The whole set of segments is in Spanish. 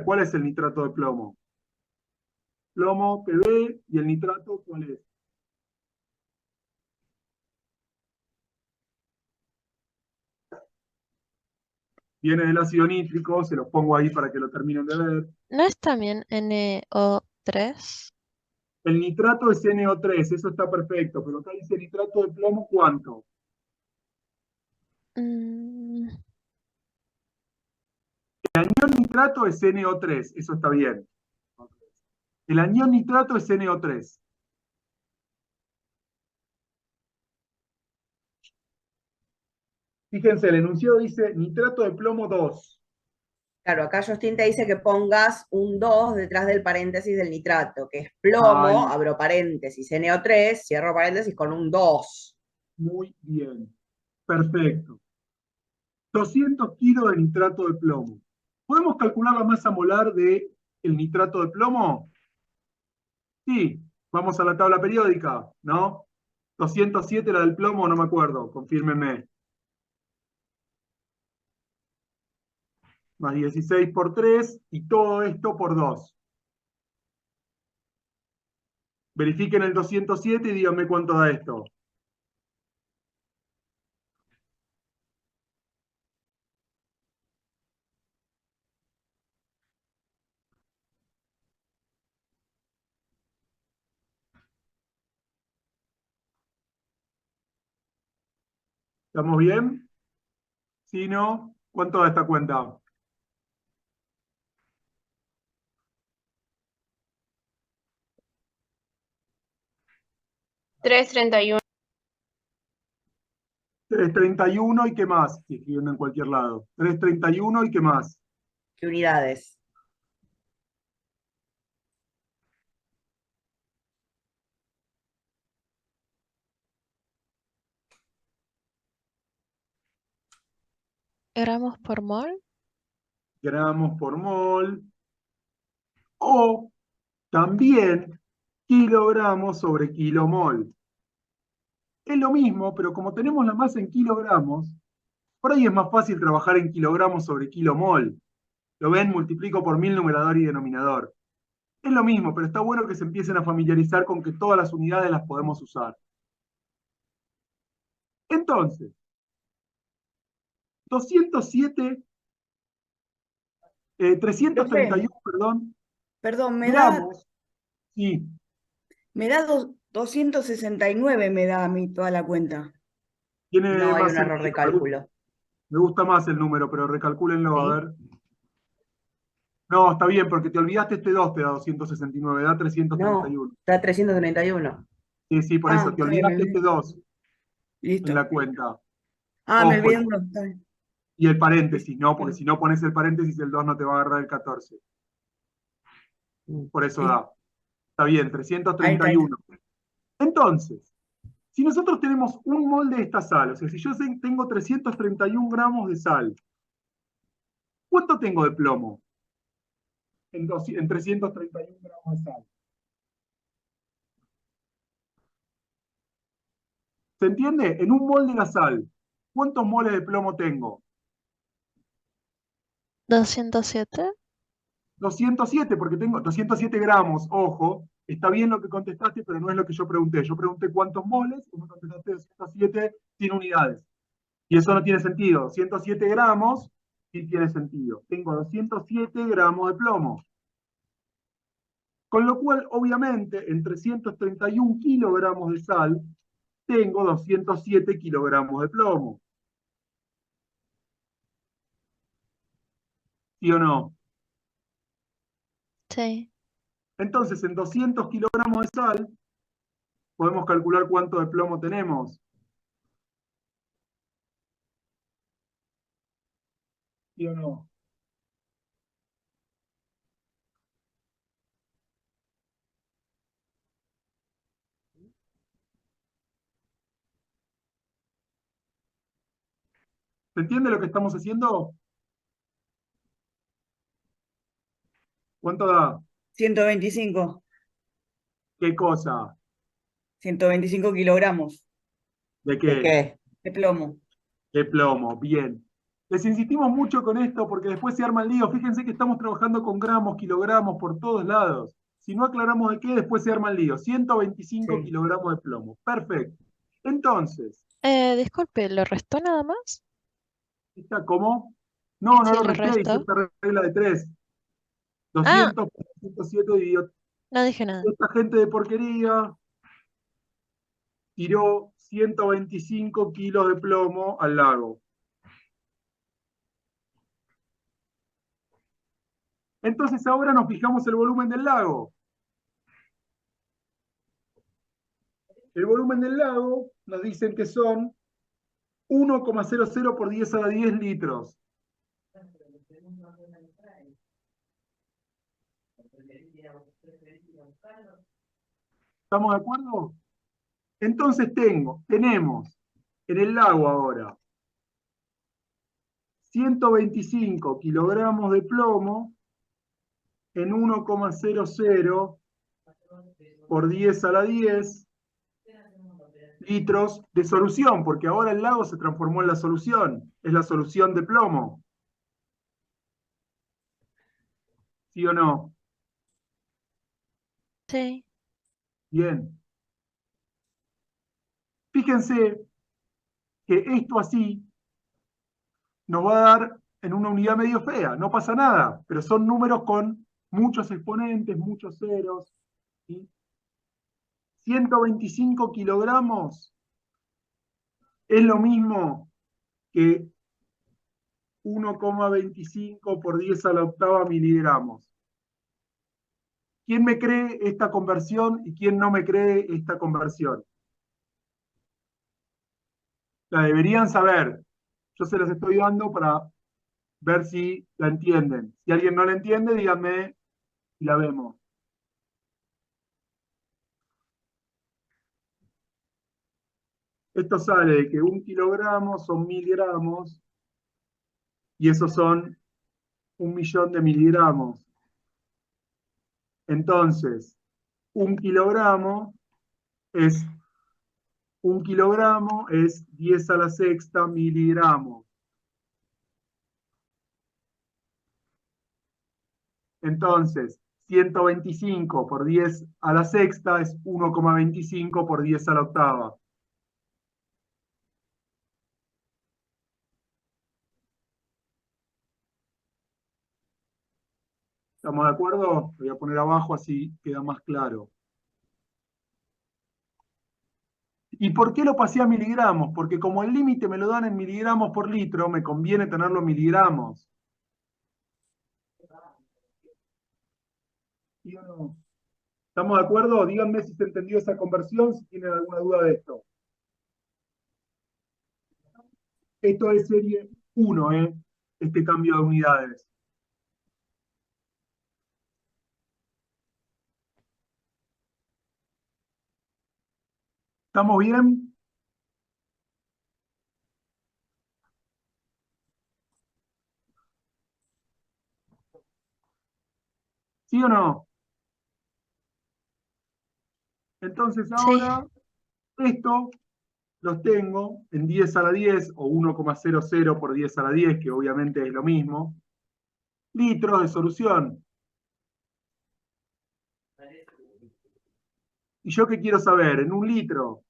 ver, ¿cuál es el nitrato de plomo? Plomo, Pb, y el nitrato, ¿cuál es? Viene del ácido nítrico, se los pongo ahí para que lo terminen de ver. ¿No es también NO3? El nitrato es NO3, eso está perfecto, pero acá dice nitrato de plomo, ¿cuánto? Mm, El anión nitrato es NO3, eso está bien. El anión nitrato es NO3. Fíjense, el enunciado dice nitrato de plomo 2. Claro, acá Justin te dice que pongas un 2 detrás del paréntesis del nitrato, que es Ahí, plomo, abro paréntesis, NO3, cierro paréntesis con un 2. muy bien. Perfecto. 200 kilos de nitrato de plomo. ¿Podemos calcular la masa molar del nitrato de plomo? Sí, vamos a la tabla periódica, ¿no? 207 la del plomo, no me acuerdo, confírmenme. Más 16 por 3 y todo esto por 2. Verifiquen el 207 y díganme cuánto da esto. ¿Estamos bien? Si no, ¿cuánto da esta cuenta? 331. 331 y qué más, si escribiendo en cualquier lado. 331 y qué más. ¿Qué unidades? ¿gramos por mol? Gramos por mol. O también kilogramos sobre kilomol. Es lo mismo, pero como tenemos la masa en kilogramos, por ahí es más fácil trabajar en kilogramos sobre kilomol. ¿Lo ven? Multiplico por 1000 numerador y denominador. Es lo mismo, pero está bueno que se empiecen a familiarizar con que todas las unidades las podemos usar. Entonces, 207, Profe, 331, perdón, perdón, gramos, sí, me da 269, me da a mí toda la cuenta. tiene No, hay más un error de sentido. cálculo. Me gusta más el número, pero recalcúlenlo, a ¿Sí? ver. No, está bien, porque te olvidaste este 2, te da 269, da No, 331. está 331. Sí, sí, por Ah, eso, te está bien, me olvidaste este olvidé. 2 en Listo. la cuenta. Ah, me Ojo, olvidé uno. Está bien. y el paréntesis, ¿no? Porque Listo. si no pones el paréntesis, el 2 no te va a agarrar el 14. Por eso Listo. da. Está bien, Ahí está, ahí está. 331. Entonces, si nosotros tenemos un mol de esta sal, o sea, si yo tengo 331 gramos de sal, ¿cuánto tengo de plomo en 331 gramos de sal? ¿Se entiende? En un mol de la sal, ¿cuántos moles de plomo tengo? 207. 207, porque tengo 207 gramos, ojo, está bien lo que contestaste, pero no es lo que yo pregunté. Yo pregunté cuántos moles, y vos contestaste 207 sin unidades. Y eso no tiene sentido. 107 gramos sí tiene sentido. Tengo 207 gramos de plomo. Con lo cual, obviamente, en 331 kilogramos de sal, tengo 207 kilogramos de plomo. ¿Sí o no? Sí. Entonces, en 200 kilogramos de sal, podemos calcular cuánto de plomo tenemos. ¿Sí o no? ¿Se entiende lo que estamos haciendo? ¿Cuánto da? 125. ¿Qué cosa? 125 kilogramos. ¿De ¿De qué? qué? De plomo. De plomo. Bien. Les insistimos mucho con esto porque después se arma el lío. Fíjense que estamos trabajando con gramos, kilogramos, por todos lados. Si no aclaramos de qué, después se arma el lío. 125 Sí. kilogramos de plomo. Perfecto. Entonces, Disculpe, ¿lo restó nada más? ¿está cómo? No, no Sí, lo lo resté, hice restó. esta regla de 3. Ah, 200 por 107 dividido. no dije nada. Esta gente de porquería tiró 125 kilos de plomo al lago. Entonces ahora nos fijamos el volumen del lago. El volumen del lago nos dicen que son 1,00 por 10 a la 10 litros. ¿Estamos de acuerdo? Entonces tenemos en el lago ahora 125 kilogramos de plomo en 1,00 por 10 a la 10 litros de solución, porque ahora el lago se transformó en la solución, es la solución de plomo. ¿Sí o no? Sí. Bien. Fíjense que esto así nos va a dar en una unidad medio fea, no pasa nada, pero son números con muchos exponentes, muchos ceros. ¿Sí? 125 kilogramos es lo mismo que 1,25 por 10 a la octava miligramos. ¿Quién me cree esta conversión y quién no me cree esta conversión? La deberían saber. Yo se las estoy dando para ver si la entienden. Si alguien no la entiende, díganme y la vemos. Esto sale de que 1 kilogramo son 1000 gramos y esos son 1.000.000 de miligramos. Entonces, 1 kilogramo es 1 kilogramo es 10 a la sexta miligramos. Entonces, 125 por 10 a la sexta es 1,25 por 10 a la octava. ¿Estamos de acuerdo? Lo voy a poner abajo así queda más claro. ¿Y por qué lo pasé a miligramos? Porque como el límite me lo dan en miligramos por litro, me conviene tenerlo en miligramos. ¿Sí o no? ¿Estamos de acuerdo? Díganme si se entendió esa conversión, si tienen alguna duda de esto. Esto es serie 1, este cambio de unidades. ¿Estamos bien? ¿Sí o no? Entonces Sí. ahora, esto los tengo en 10 a la 10 o 1,00 por 10 a la 10, que obviamente es lo mismo, litros de solución. ¿Y yo qué quiero saber? En un litro,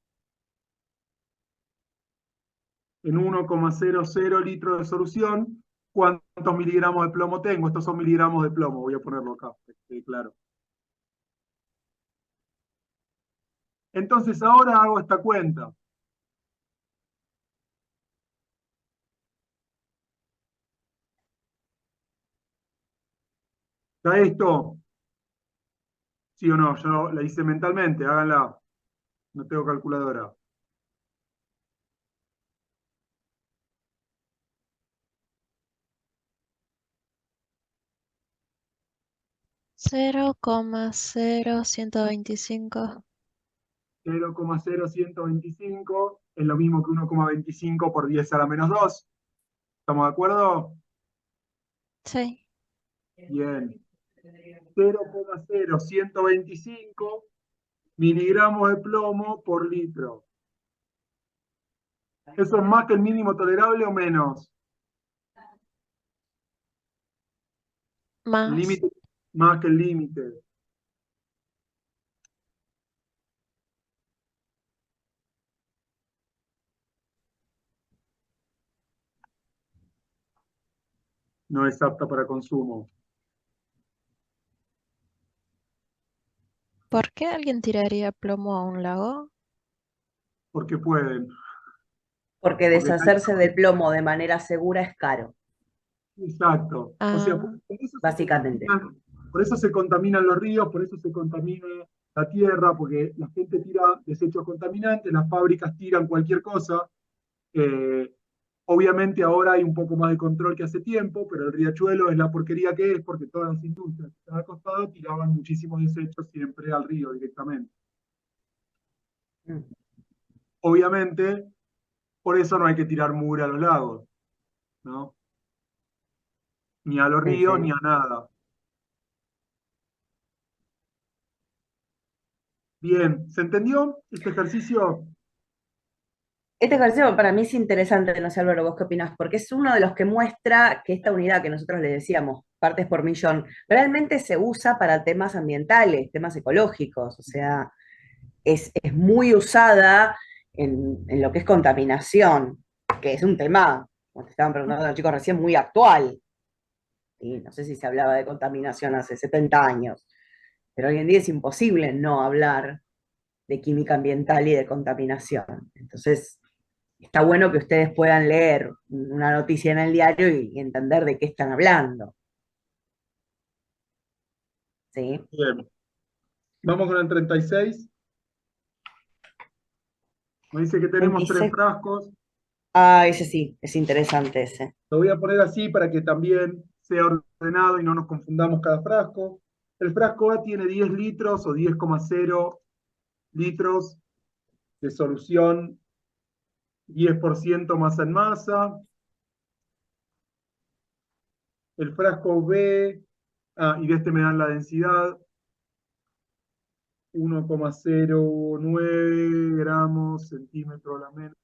en 1,00 litros de solución, ¿cuántos miligramos de plomo tengo? Estos son miligramos de plomo, voy a ponerlo acá, que quede claro. Entonces ahora hago esta cuenta. ¿Está esto? ¿Sí o no? Yo la hice mentalmente, háganla. No tengo calculadora. Cero coma cero ciento veinticinco. 0,0125 es lo mismo que 1,25 por 10 a la menos 2. ¿Estamos de acuerdo? Sí. Bien. 0,0125 miligramos de plomo por litro. ¿Eso es más que el mínimo tolerable o menos? El Más. límite más que el límite. No es apta para consumo. ¿Por qué alguien tiraría plomo a un lago? Porque pueden. Porque Porque deshacerse del plomo de manera segura es caro, exacto. O sea, Ah, básicamente. por eso se contaminan los ríos, por eso se contamina la tierra, porque la gente tira desechos contaminantes, las fábricas tiran cualquier cosa. Eh, Obviamente ahora hay un poco más de control que hace tiempo, pero el riachuelo es la porquería que es, porque todas las industrias que están al costado tiraban muchísimos desechos siempre al río directamente. Mm, Obviamente, por eso no hay que tirar mugre a los lagos, ¿no? Ni a los sí, ríos, ni sí. a nada. Bien, ¿se entendió este ejercicio? Este ejercicio para mí es interesante, no sé Álvaro, vos qué opinás, porque es uno de los que muestra que esta unidad que nosotros le decíamos, partes por millón, realmente se usa para temas ambientales, temas ecológicos, o sea, es muy usada en lo que es contaminación, que es un tema, como te estaban preguntando los chicos recién, muy actual. Y no sé si se hablaba de contaminación hace 70 años, pero hoy en día es imposible no hablar de química ambiental y de contaminación. Entonces, está bueno que ustedes puedan leer una noticia en el diario y entender de qué están hablando. ¿Sí? Bien. Vamos con el 36. Me dice que tenemos 3 26. frascos. Ah, ese sí, es interesante ese. Lo voy a poner así para que también sea ordenado y no nos confundamos cada frasco. El frasco A tiene 10 litros o 10,0 litros de solución, 10% masa en masa. El frasco B, y de este me dan la densidad, 1,09 gramos centímetro a la menos.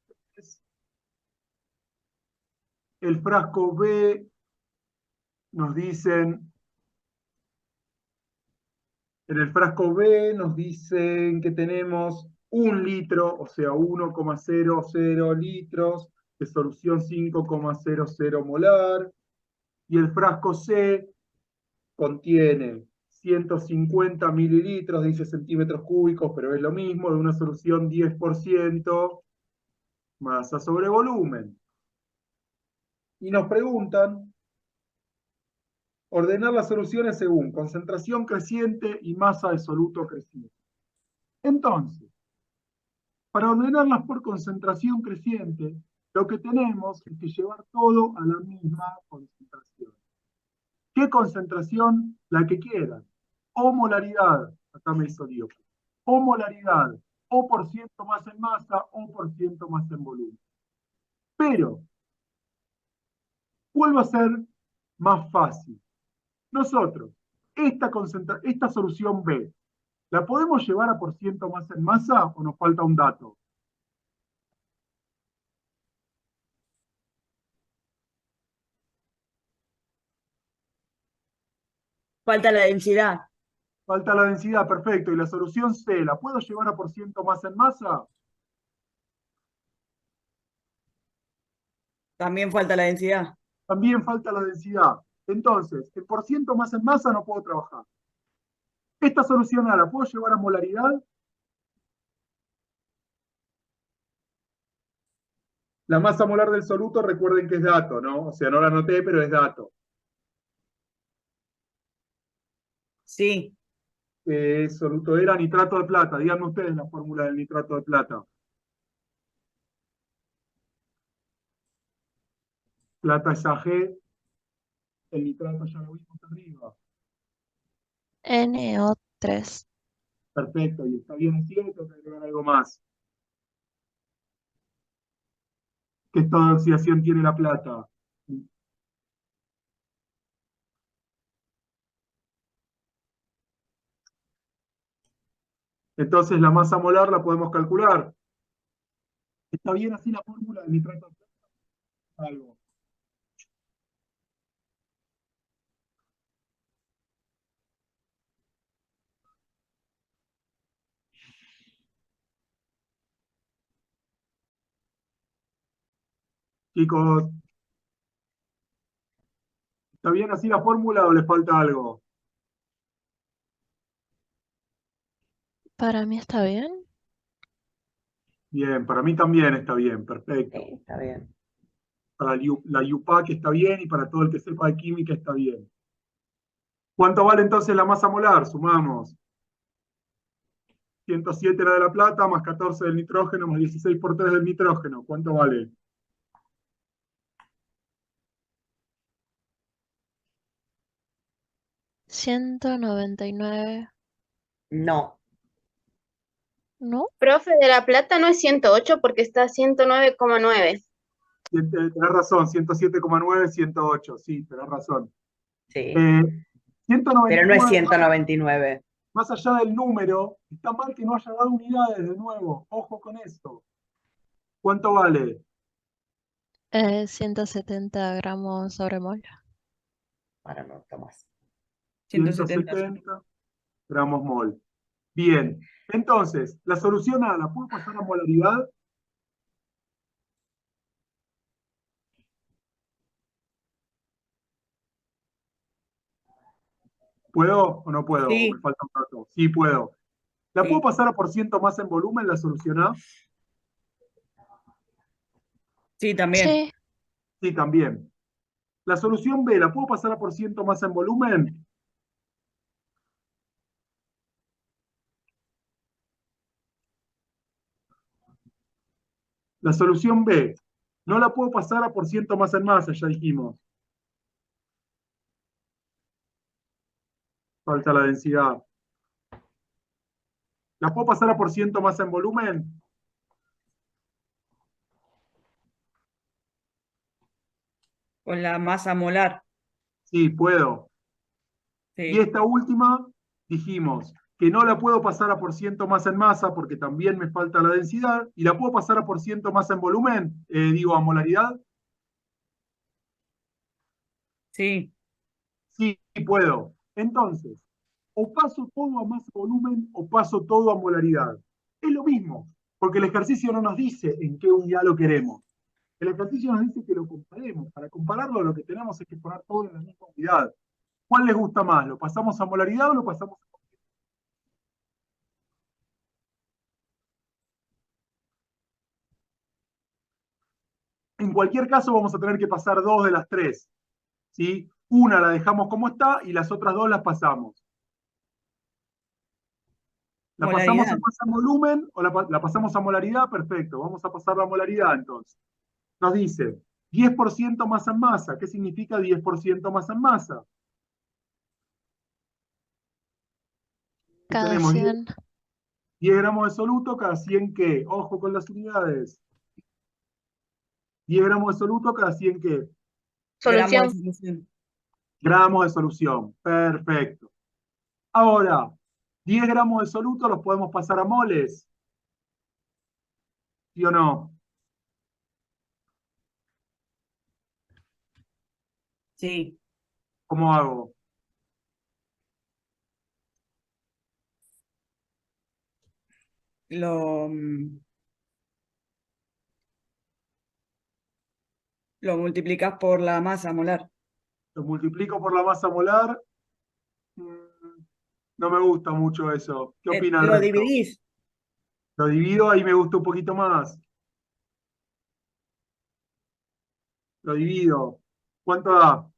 El frasco B nos dicen, en el frasco B nos dicen que tenemos 1 litro, o sea, 1,00 litros de solución 5,00 molar, y el frasco C contiene 150 mililitros, dice centímetros cúbicos, pero es lo mismo, de una solución 10% masa sobre volumen. Y nos preguntan ordenar las soluciones según concentración creciente y masa de soluto creciente. Entonces, para ordenarlas por concentración creciente, lo que tenemos es que llevar todo a la misma concentración. ¿Qué concentración? La que quieran. O molaridad, acá me hizo lío. O molaridad, o por ciento más en masa, o por ciento más en volumen. Pero, ¿cuál va a ser más fácil? Nosotros, esta solución B, ¿la podemos llevar a por ciento más en masa o nos falta un dato? Falta la densidad. Falta la densidad, perfecto. ¿Y la solución C, la puedo llevar a por ciento más en masa? También falta la densidad. También falta la densidad. Entonces, el por ciento más en masa no puedo trabajar. Esta solución A la puedo llevar a molaridad. La masa molar del soluto, recuerden que es dato, ¿no? O sea, no la anoté, pero es dato. Sí. Soluto era nitrato de plata. Díganme ustedes la fórmula del nitrato de plata. Plata es AG, el nitrato ya lo vimos arriba. NO3. Perfecto, y está bien así, tengo que agregar algo más. ¿Qué estado de oxidación tiene la plata? Entonces la masa molar la podemos calcular. ¿Está bien así la fórmula del nitrato de plata? Algo. Chicos, ¿está bien así la fórmula o les falta algo? Para mí está bien. Bien, para mí también está bien, Sí, perfecto. está bien. Para la UPAC está bien y para todo el que sepa de química está bien. ¿Cuánto vale entonces la masa molar? Sumamos. 107 la de la plata, más 14 del nitrógeno, más 16 por 3 del nitrógeno. ¿Cuánto vale? $199. No, ¿No? Profe, de La Plata no es 108 porque está a 109,9. Tenés razón, 107,9, 108. Sí, tenés razón. sí. Eh, Pero no es 199, 199. más allá del número, está mal que no haya dado unidades de nuevo. Ojo con esto. ¿Cuánto vale? 170 gramos sobre mol. Ahora no, Tomás. 170. 170 gramos mol. Bien. Entonces, la solución A, ¿la puedo pasar a molaridad? ¿Puedo o no puedo? ¿O me Sí, falta un rato? Sí, puedo. ¿La puedo sí, pasar a por ciento más en volumen, la solución A? sí, también. Sí, Sí, también. La solución B, ¿la puedo pasar a por ciento más en volumen? La solución B, no la puedo pasar a por ciento más en masa, ya dijimos. Falta la densidad. ¿La puedo pasar a por ciento más en volumen? Con la masa molar. Sí, puedo. Y Sí, esta última, dijimos que no la puedo pasar a por ciento más en masa porque también me falta la densidad. ¿Y la puedo pasar a por ciento más en volumen? Digo, a molaridad. sí. Sí, puedo. Entonces, o paso todo a más volumen o paso todo a molaridad. Es lo mismo, porque el ejercicio no nos dice en qué unidad lo queremos. El ejercicio nos dice que lo comparemos. Para compararlo, lo que tenemos es que poner todo en la misma unidad. ¿Cuál les gusta más? ¿Lo pasamos a molaridad o lo pasamos a... En cualquier caso, vamos a tener que pasar dos de las tres. ¿Sí? Una la dejamos como está y las otras dos las pasamos. ¿La pasamos a Molaridad. masa en volumen o la pasamos a molaridad? Perfecto, vamos a pasar la molaridad entonces. Nos dice 10% masa en masa. ¿Qué significa 10% masa en masa? Y cada tenemos 10, 100. 10 gramos de soluto cada 100 ¿qué? Ojo con las unidades. 10 gramos de soluto cada 100 ¿qué? Gramo de Solución. solución. Gramos de solución. Perfecto. Ahora, 10 gramos de soluto los podemos pasar a moles. ¿Sí o no? Sí. ¿Cómo hago? Lo, lo multiplicas por la masa molar. Lo multiplico por la masa molar. Mm, No me gusta mucho eso. ¿Qué opina el Lo resto? dividís. Lo divido, ahí me gusta un poquito más. Lo divido. ¿Cuánto da?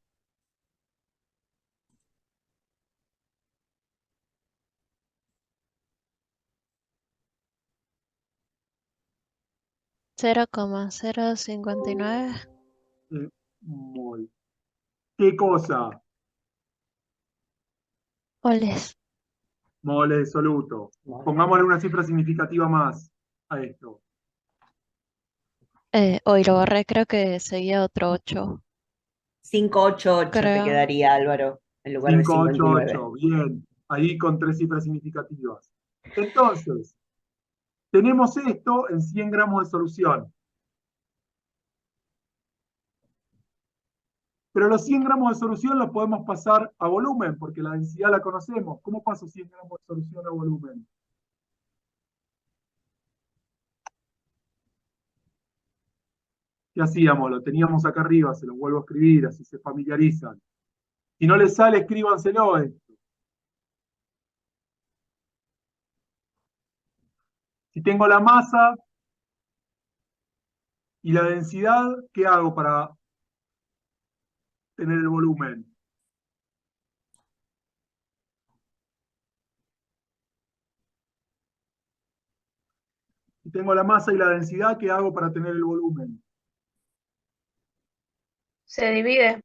0,059 Mol. ¿Qué cosa? moles. Mole de soluto. No. Pongámosle una cifra significativa más a esto. Hoy lo borré, creo que seguía otro 8. 588 te Creo. quedaría, Álvaro, en lugar de 59. 588. Bien. Ahí con tres cifras significativas. Entonces, tenemos esto en 100 gramos de solución. Pero los 100 gramos de solución los podemos pasar a volumen, porque la densidad la conocemos. ¿Cómo paso 100 gramos de solución a volumen? ¿Qué hacíamos? Lo teníamos acá arriba, se lo vuelvo a escribir, así se familiarizan. Si no les sale, escríbanselo. Si tengo la masa y la densidad, ¿qué hago para tener el volumen? Si tengo la masa y la densidad, ¿qué hago para tener el volumen? Se divide.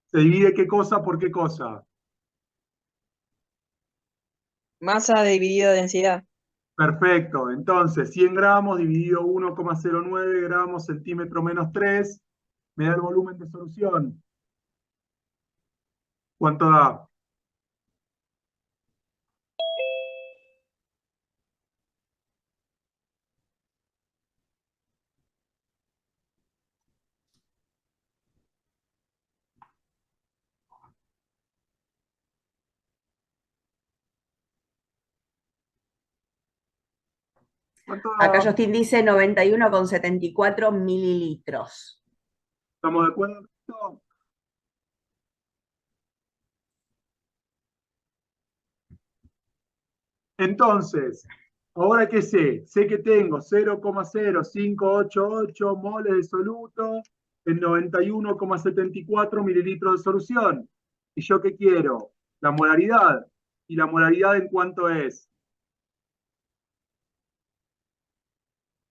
¿Se divide qué cosa por qué cosa? Masa dividido densidad. Perfecto. Entonces, 100 gramos dividido 1,09 gramos centímetro menos 3 me da el volumen de solución. ¿Cuánto da? ¿Cuánto Acá da? Justin dice 91,74 mililitros. ¿Estamos de acuerdo con esto? Entonces, ahora que sé que tengo 0,0588 moles de soluto en 91,74 mililitros de solución. ¿Y yo qué quiero? La molaridad. ¿Y la molaridad en cuánto es?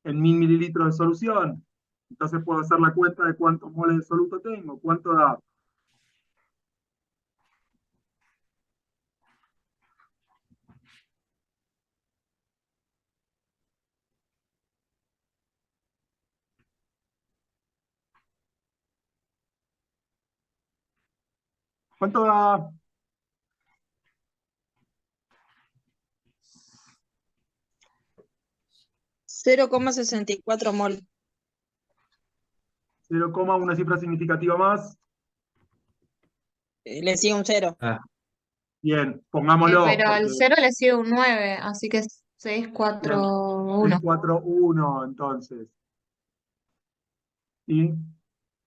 En 1000 mililitros de solución. Entonces puedo hacer la cuenta de cuántos moles de soluto tengo. ¿Cuánto da? ¿Cuánto da? 0,64 mol. 0, una cifra significativa más. Le sigue un 0. Bien, pongámoslo. Pero al Porque 0 le sigue un 9, así que es 641. 641, entonces. ¿Sí?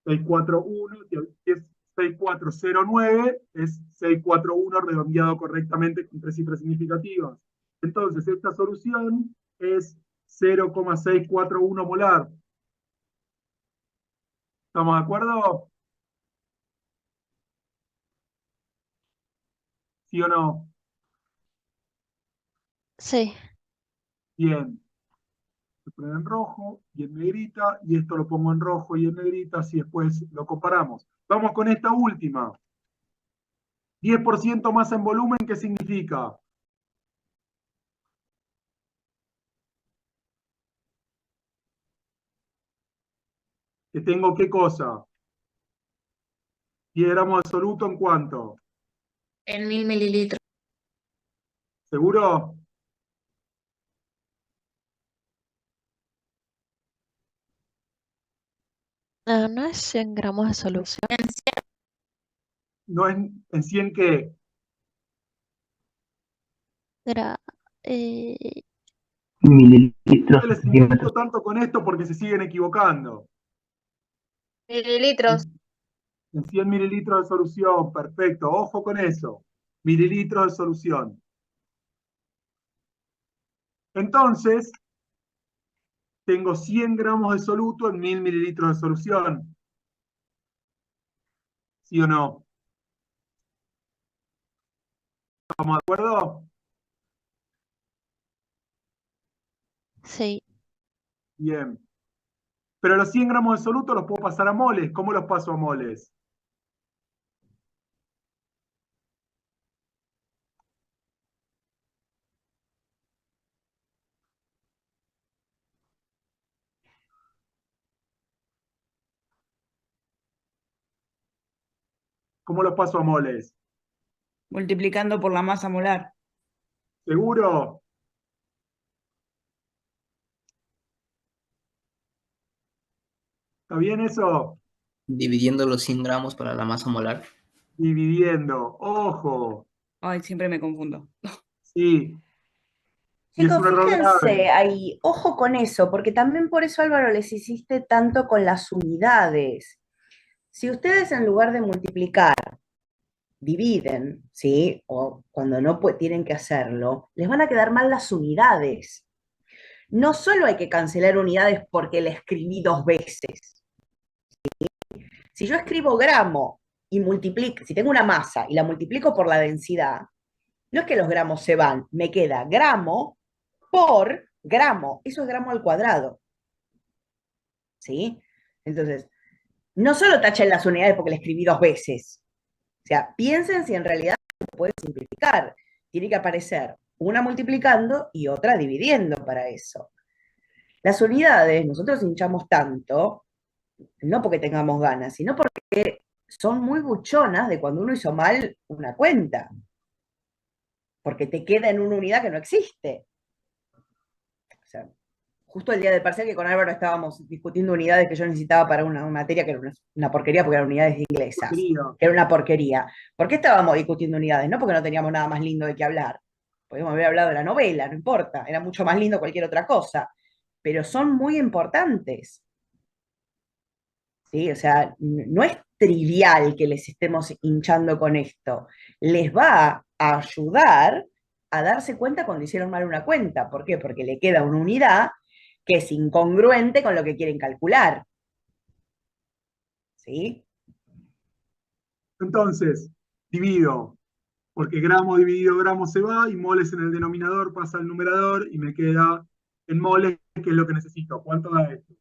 641, si es 6409, es 641 redondeado correctamente con tres cifras significativas. Entonces, esta solución es 0,641 molar. ¿Estamos de acuerdo? ¿Sí o no? Sí. Bien. Se pone en rojo y en negrita, y esto lo pongo en rojo y en negrita, así después lo comparamos. Vamos con esta última. 10% más en volumen, ¿qué significa? Que tengo qué cosa. 10 gramos de soluto, ¿en cuánto? En 1000 mililitros. ¿Seguro? No, no es 100 gramos de solución. ¿No es en 100 qué? Era, eh, No mililitros les centímetros. insisto tanto con esto porque se siguen equivocando. Mililitros. En 100 mililitros de solución, perfecto. Ojo con eso. Mililitros de solución. Entonces, tengo 100 gramos de soluto en 1000 mililitros de solución. ¿Sí o no? ¿Estamos de acuerdo? sí. Bien. Pero los 100 gramos de soluto los puedo pasar a moles. ¿Cómo los paso a moles? ¿Cómo los paso a moles? Multiplicando por la masa molar. ¿Seguro? ¿Está bien eso? Dividiendo los 100 gramos para la masa molar. Dividiendo. Ojo. Ay, siempre me confundo. Sí. Y es Chicos, un error fíjense grave. ahí, ojo con eso, porque también por eso, Álvaro, les hiciste tanto con las unidades. Si ustedes en lugar de multiplicar dividen, ¿sí? O cuando no tienen que hacerlo, les van a quedar mal las unidades. No solo hay que cancelar unidades porque la escribí dos veces. Si yo escribo gramo y multiplico, si tengo una masa y la multiplico por la densidad, no es que los gramos se van, me queda gramo por gramo. Eso es gramo al cuadrado. ¿Sí? Entonces, no solo tachen las unidades porque la escribí dos veces. O sea, piensen si en realidad se puede simplificar. Tiene que aparecer una multiplicando y otra dividiendo para eso. Las unidades, nosotros hinchamos tanto, no porque tengamos ganas, sino porque son muy buchonas de cuando uno hizo mal una cuenta, porque te queda en una unidad que no existe. O sea, justo el día del parcial que con Álvaro estábamos discutiendo unidades que yo necesitaba para una materia que era una porquería porque eran unidades inglesas, Porquería. que era una porquería. ¿Por qué estábamos discutiendo unidades? No porque no teníamos nada más lindo de qué hablar. Podríamos haber hablado de la novela, no importa, era mucho más lindo cualquier otra cosa, pero son muy importantes. ¿Sí? O sea, no es trivial que les estemos hinchando con esto. Les va a ayudar a darse cuenta cuando hicieron mal una cuenta. ¿Por qué? Porque le queda una unidad que es incongruente con lo que quieren calcular. ¿Sí? Entonces, divido, porque gramo dividido gramo se va y moles en el denominador pasa al numerador y me queda en moles, que es lo que necesito. ¿Cuánto da esto?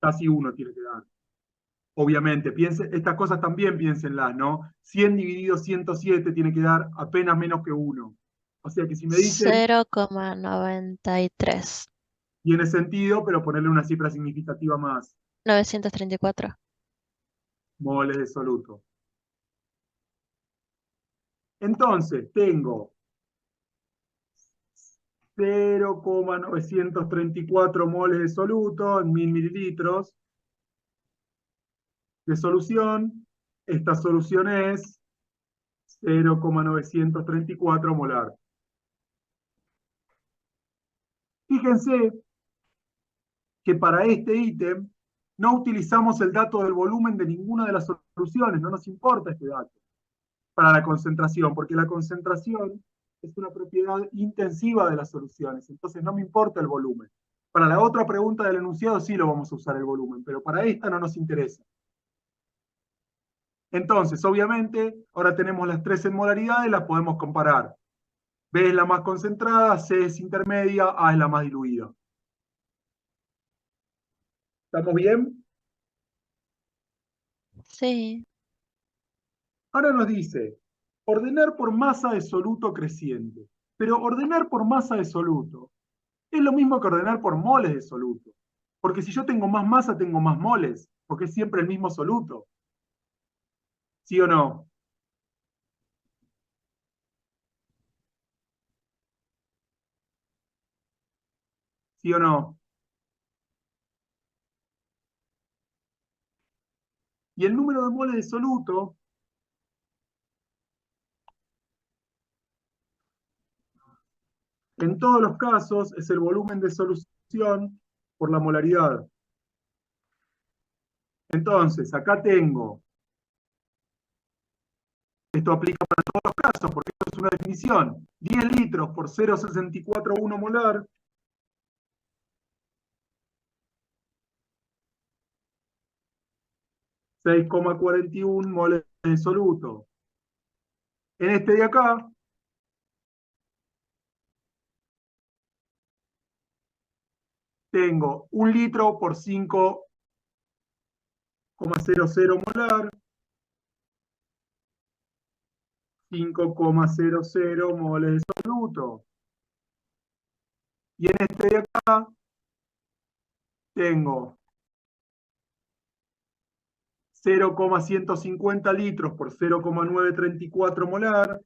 Casi uno tiene que dar. Obviamente, estas cosas también piénsenlas, ¿no? 100 dividido 107 tiene que dar apenas menos que 1. O sea que si me dicen, 0,93. tiene sentido, pero ponerle una cifra significativa más, 934. moles de soluto. Entonces, tengo 0,934 moles de soluto en 1000 mililitros de solución. Esta solución es 0,934 molar. Fíjense que para este ítem no utilizamos el dato del volumen de ninguna de las soluciones, no nos importa este dato para la concentración, porque la concentración es una propiedad intensiva de las soluciones, entonces no me importa el volumen. Para la otra pregunta del enunciado sí lo vamos a usar el volumen, pero para esta no nos interesa. Entonces, obviamente, ahora tenemos las tres en molaridades, las podemos comparar. B es la más concentrada, C es intermedia, A es la más diluida. ¿Estamos bien? Sí. Ahora nos dice, ordenar por masa de soluto creciente. Pero ordenar por masa de soluto es lo mismo que ordenar por moles de soluto. Porque si yo tengo más masa, tengo más moles, porque es siempre el mismo soluto. ¿Sí o no? ¿Sí o no? Y el número de moles de soluto en todos los casos es el volumen de solución por la molaridad. Entonces, acá tengo, esto aplica para todos los casos, porque esto es una definición, 10 litros por 0,641 molar, (6,41 moles de soluto. En este de acá, tengo 1 litro por 5,00 molar, 5,00 moles de soluto. Y en este de acá, tengo 0,150 litros por 0,934 molar.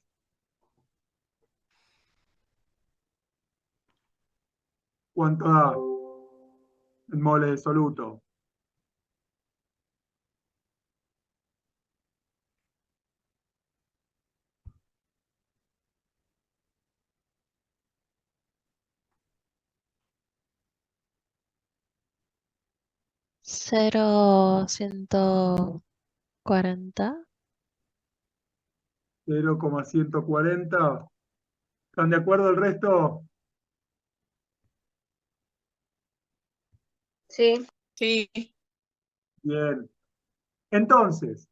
¿Cuánto da en moles de soluto? 0,140. 0,140. ¿Están de acuerdo el resto? Sí. Sí. Bien. Entonces,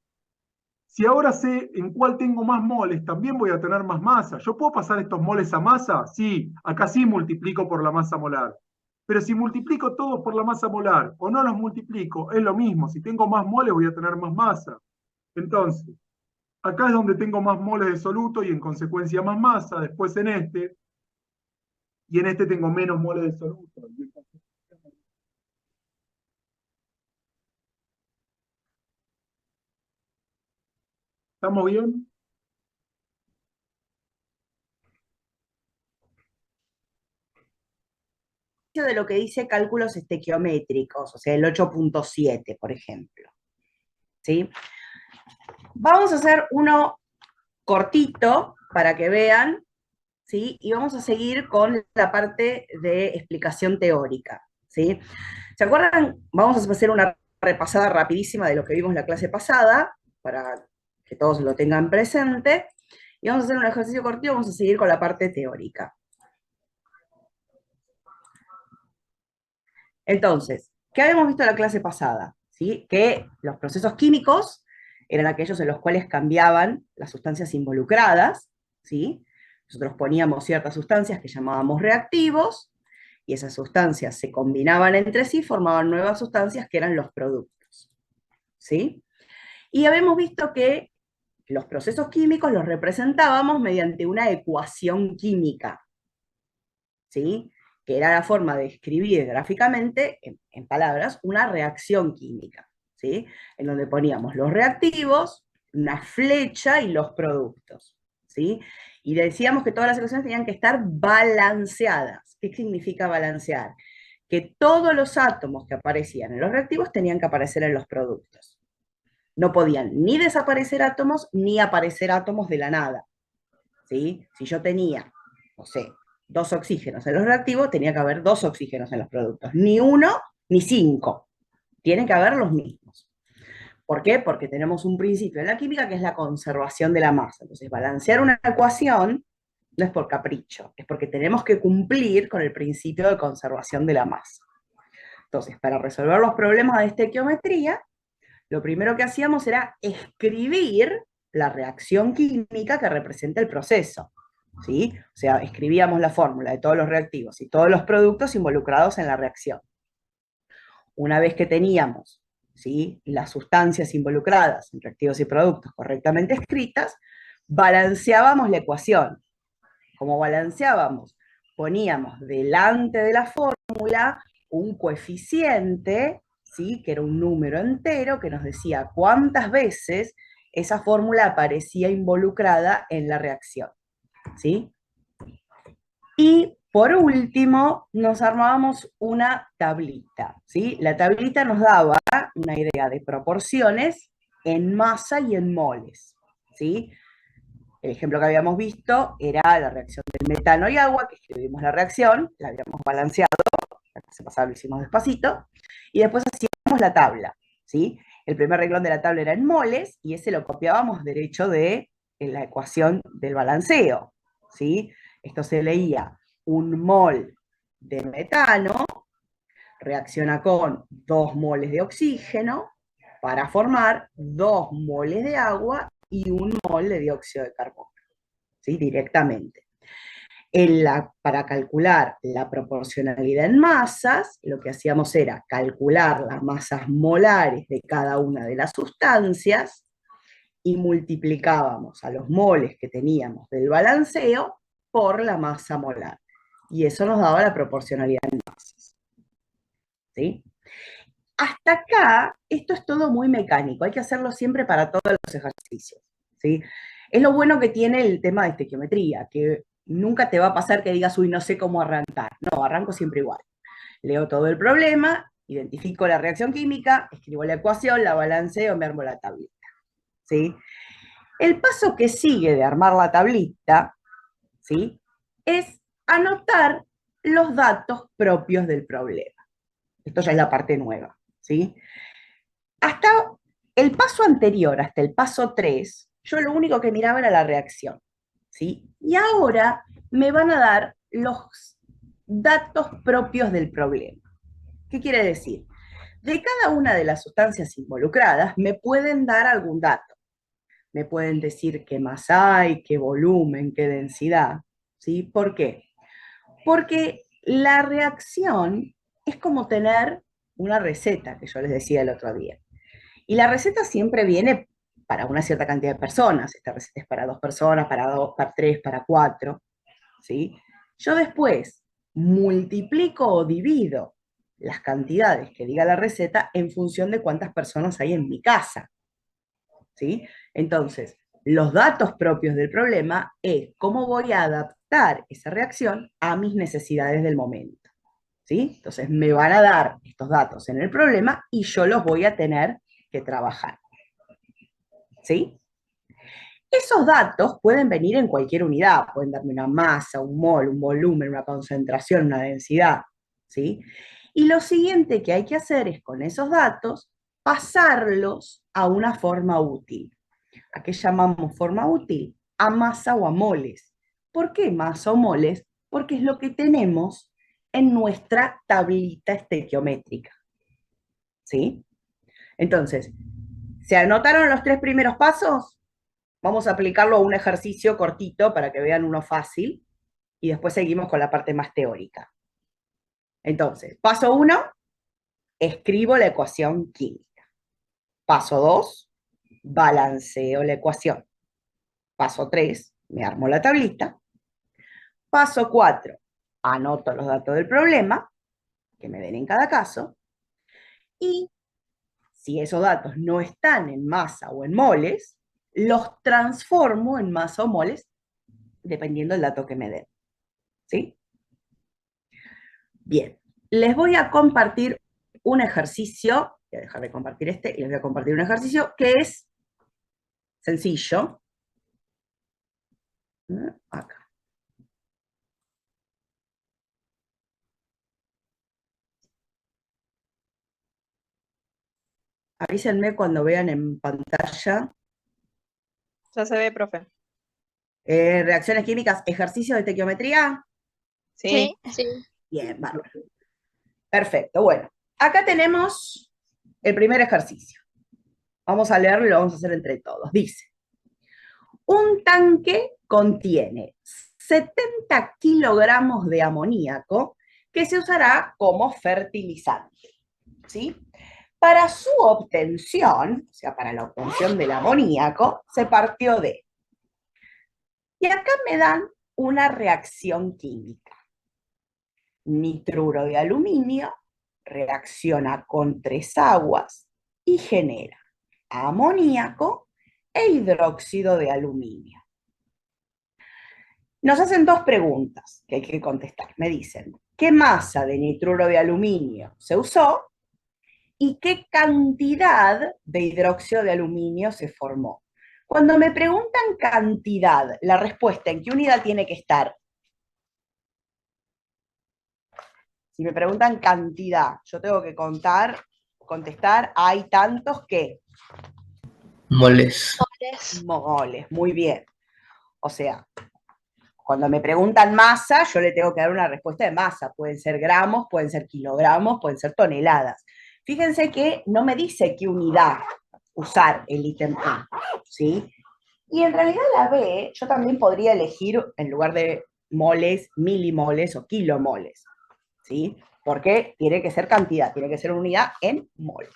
si ahora sé en cuál tengo más moles, también voy a tener más masa. ¿Yo puedo pasar estos moles a masa? Sí, acá sí multiplico por la masa molar. Pero si multiplico todos por la masa molar o no los multiplico, es lo mismo. Si tengo más moles, voy a tener más masa. Entonces, acá es donde tengo más moles de soluto y en consecuencia más masa. Después en este, y en este tengo menos moles de soluto. ¿Estamos bien? De lo que dice cálculos estequiométricos, o sea, el 8.7, por ejemplo. ¿Sí? Vamos a hacer uno cortito para que vean, ¿sí? Y vamos a seguir con la parte de explicación teórica, ¿sí? ¿Se acuerdan? Vamos a hacer una repasada rapidísima de lo que vimos la clase pasada, para que todos lo tengan presente, y vamos a hacer un ejercicio cortito, vamos a seguir con la parte teórica. Entonces, ¿qué habíamos visto en la clase pasada? ¿Sí? Que los procesos químicos eran aquellos en los cuales cambiaban las sustancias involucradas, ¿sí? Nosotros poníamos ciertas sustancias que llamábamos reactivos, y esas sustancias se combinaban entre sí, formaban nuevas sustancias que eran los productos, ¿sí? Y habíamos visto que los procesos químicos los representábamos mediante una ecuación química, ¿sí? Que era la forma de escribir gráficamente, en palabras, una reacción química, ¿sí? En donde poníamos los reactivos, una flecha y los productos, ¿sí? Y decíamos que todas las ecuaciones tenían que estar balanceadas. ¿Qué significa balancear? Que todos los átomos que aparecían en los reactivos tenían que aparecer en los productos. No podían ni desaparecer átomos ni aparecer átomos de la nada, ¿sí? Si yo tenía, no sé, 2 oxígenos en los reactivos, tenía que haber 2 oxígenos en los productos. Ni 1 ni 5. Tienen que haber los mismos. ¿Por qué? Porque tenemos un principio en la química que es la conservación de la masa. Entonces, balancear una ecuación no es por capricho, es porque tenemos que cumplir con el principio de conservación de la masa. Entonces, para resolver los problemas de estequiometría, lo primero que hacíamos era escribir la reacción química que representa el proceso, ¿sí? O sea, escribíamos la fórmula de todos los reactivos y todos los productos involucrados en la reacción. Una vez que teníamos, ¿sí?, las sustancias involucradas en reactivos y productos correctamente escritas, balanceábamos la ecuación. ¿Cómo balanceábamos? Poníamos delante de la fórmula un coeficiente, ¿sí?, que era un número entero que nos decía cuántas veces esa fórmula aparecía involucrada en la reacción, ¿sí? Y por último, nos armábamos una tablita, ¿sí? La tablita nos daba una idea de proporciones en masa y en moles, ¿sí? El ejemplo que habíamos visto era la reacción del metano y agua, que escribimos la reacción, la habíamos balanceado, la clase pasada lo hicimos despacito, y después hacíamos la tabla, ¿sí? El primer renglón de la tabla era en moles, y ese lo copiábamos derecho de la ecuación del balanceo, ¿sí? Esto se leía: un mol de metano reacciona con 2 moles de oxígeno para formar 2 moles de agua y 1 mol de dióxido de carbono, ¿sí? Directamente. Para calcular la proporcionalidad en masas, lo que hacíamos era calcular las masas molares de cada una de las sustancias y multiplicábamos a los moles que teníamos del balanceo por la masa molar. Y eso nos daba la proporcionalidad en masas, ¿sí? Hasta acá, esto es todo muy mecánico, hay que hacerlo siempre para todos los ejercicios, ¿sí? Es lo bueno que tiene el tema de estequiometría, que nunca te va a pasar que digas, uy, no sé cómo arrancar. No, arranco siempre igual. Leo todo el problema, identifico la reacción química, escribo la ecuación, la balanceo, me armo la tablita, ¿sí? El paso que sigue de armar la tablita, ¿sí?, es anotar los datos propios del problema. Esto ya es la parte nueva, ¿sí? Hasta el paso anterior, hasta el paso 3, yo lo único que miraba era la reacción, ¿sí? Y ahora me van a dar los datos propios del problema. ¿Qué quiere decir? De cada una de las sustancias involucradas me pueden dar algún dato. Me pueden decir qué masa hay, qué volumen, qué densidad, ¿sí? ¿Por qué? Porque la reacción es como tener una receta, que yo les decía el otro día. Y la receta siempre viene para una cierta cantidad de personas. Esta receta es para 2 personas, para 2, para 3, para 4, ¿sí? Yo después multiplico o divido las cantidades que diga la receta en función de cuántas personas hay en mi casa, ¿sí? Entonces, los datos propios del problema es cómo voy a adaptar esa reacción a mis necesidades del momento, ¿sí? Entonces, me van a dar estos datos en el problema y yo los voy a tener que trabajar, ¿sí? Esos datos pueden venir en cualquier unidad, pueden darme una masa, un mol, un volumen, una concentración, una densidad, ¿sí? Y lo siguiente que hay que hacer es con esos datos pasarlos a una forma útil. ¿A qué llamamos forma útil? A masa o a moles. ¿Por qué masa o moles? Porque es lo que tenemos en nuestra tablita estequiométrica, ¿sí? Entonces, ¿se anotaron los 3 primeros pasos? Vamos a aplicarlo a un ejercicio cortito para que vean uno fácil y después seguimos con la parte más teórica. Entonces, paso 1, escribo la ecuación química. Paso 2, balanceo la ecuación. Paso 3, me armo la tablita. Paso 4, anoto los datos del problema que me den en cada caso. Y si esos datos no están en masa o en moles, los transformo en masa o moles dependiendo del dato que me den, ¿sí? Bien, les voy a compartir un ejercicio, voy a dejar de compartir este y les voy a compartir un ejercicio que es sencillo. Acá. Avísenme cuando vean en pantalla. Ya se ve, profe. Reacciones químicas, ejercicio de estequiometría. Sí. Sí. Bien, bárbaro. Perfecto, bueno. Acá tenemos el primer ejercicio. Vamos a leerlo y lo vamos a hacer entre todos. Dice, un tanque contiene 70 kilogramos de amoníaco que se usará como fertilizante, ¿sí? Para su obtención, o sea, para la obtención del amoníaco, se partió de. Y acá me dan una reacción química. Nitruro de aluminio reacciona con 3 aguas y genera amoníaco e hidróxido de aluminio. Nos hacen 2 preguntas que hay que contestar. Me dicen, ¿qué masa de nitruro de aluminio se usó? ¿Y qué cantidad de hidróxido de aluminio se formó? Cuando me preguntan cantidad, la respuesta, ¿en qué unidad tiene que estar? Si me preguntan cantidad, yo tengo que contestar, hay tantos que. Moles. Moles, muy bien. O sea, cuando me preguntan masa, yo le tengo que dar una respuesta de masa. Pueden ser gramos, pueden ser kilogramos, pueden ser toneladas. Fíjense que no me dice qué unidad usar el ítem A, ¿sí? Y en realidad la B, yo también podría elegir, en lugar de moles, milimoles o kilomoles, ¿sí? Porque tiene que ser cantidad, tiene que ser unidad en mol,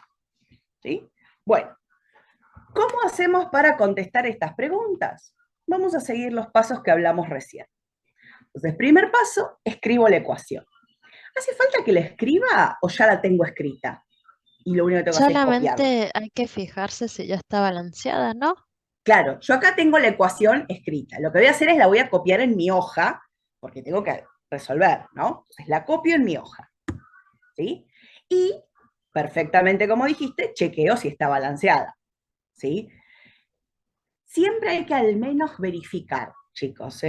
¿sí? Bueno, ¿cómo hacemos para contestar estas preguntas? Vamos a seguir los pasos que hablamos recién. Entonces, primer paso, escribo la ecuación. ¿Hace falta que la escriba o ya la tengo escrita? Y lo único que tengo que hacer es copiarla. Solamente hay que fijarse si ya está balanceada, ¿no? Claro, yo acá tengo la ecuación escrita. Lo que voy a hacer es la voy a copiar en mi hoja, porque tengo que resolver, ¿no? Entonces la copio en mi hoja, ¿sí? Y, perfectamente como dijiste, chequeo si está balanceada, ¿sí? Siempre hay que al menos verificar, chicos,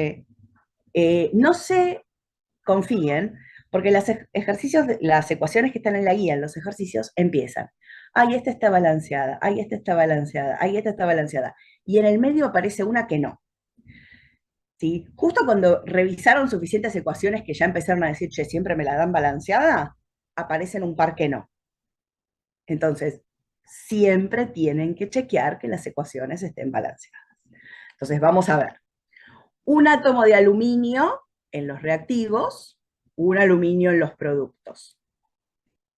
no se confíen, Porque los ejercicios, las ecuaciones que están en la guía, en los ejercicios, empiezan. Ay, esta está balanceada, ay, esta está balanceada, ay, esta está balanceada. Y en el medio aparece una que no. ¿Sí? Justo cuando revisaron suficientes ecuaciones que ya empezaron a decir, che, siempre me la dan balanceada, aparecen un par que no. Entonces, siempre tienen que chequear que las ecuaciones estén balanceadas. Entonces, vamos a ver. Un átomo de aluminio en los reactivos, un aluminio en los productos.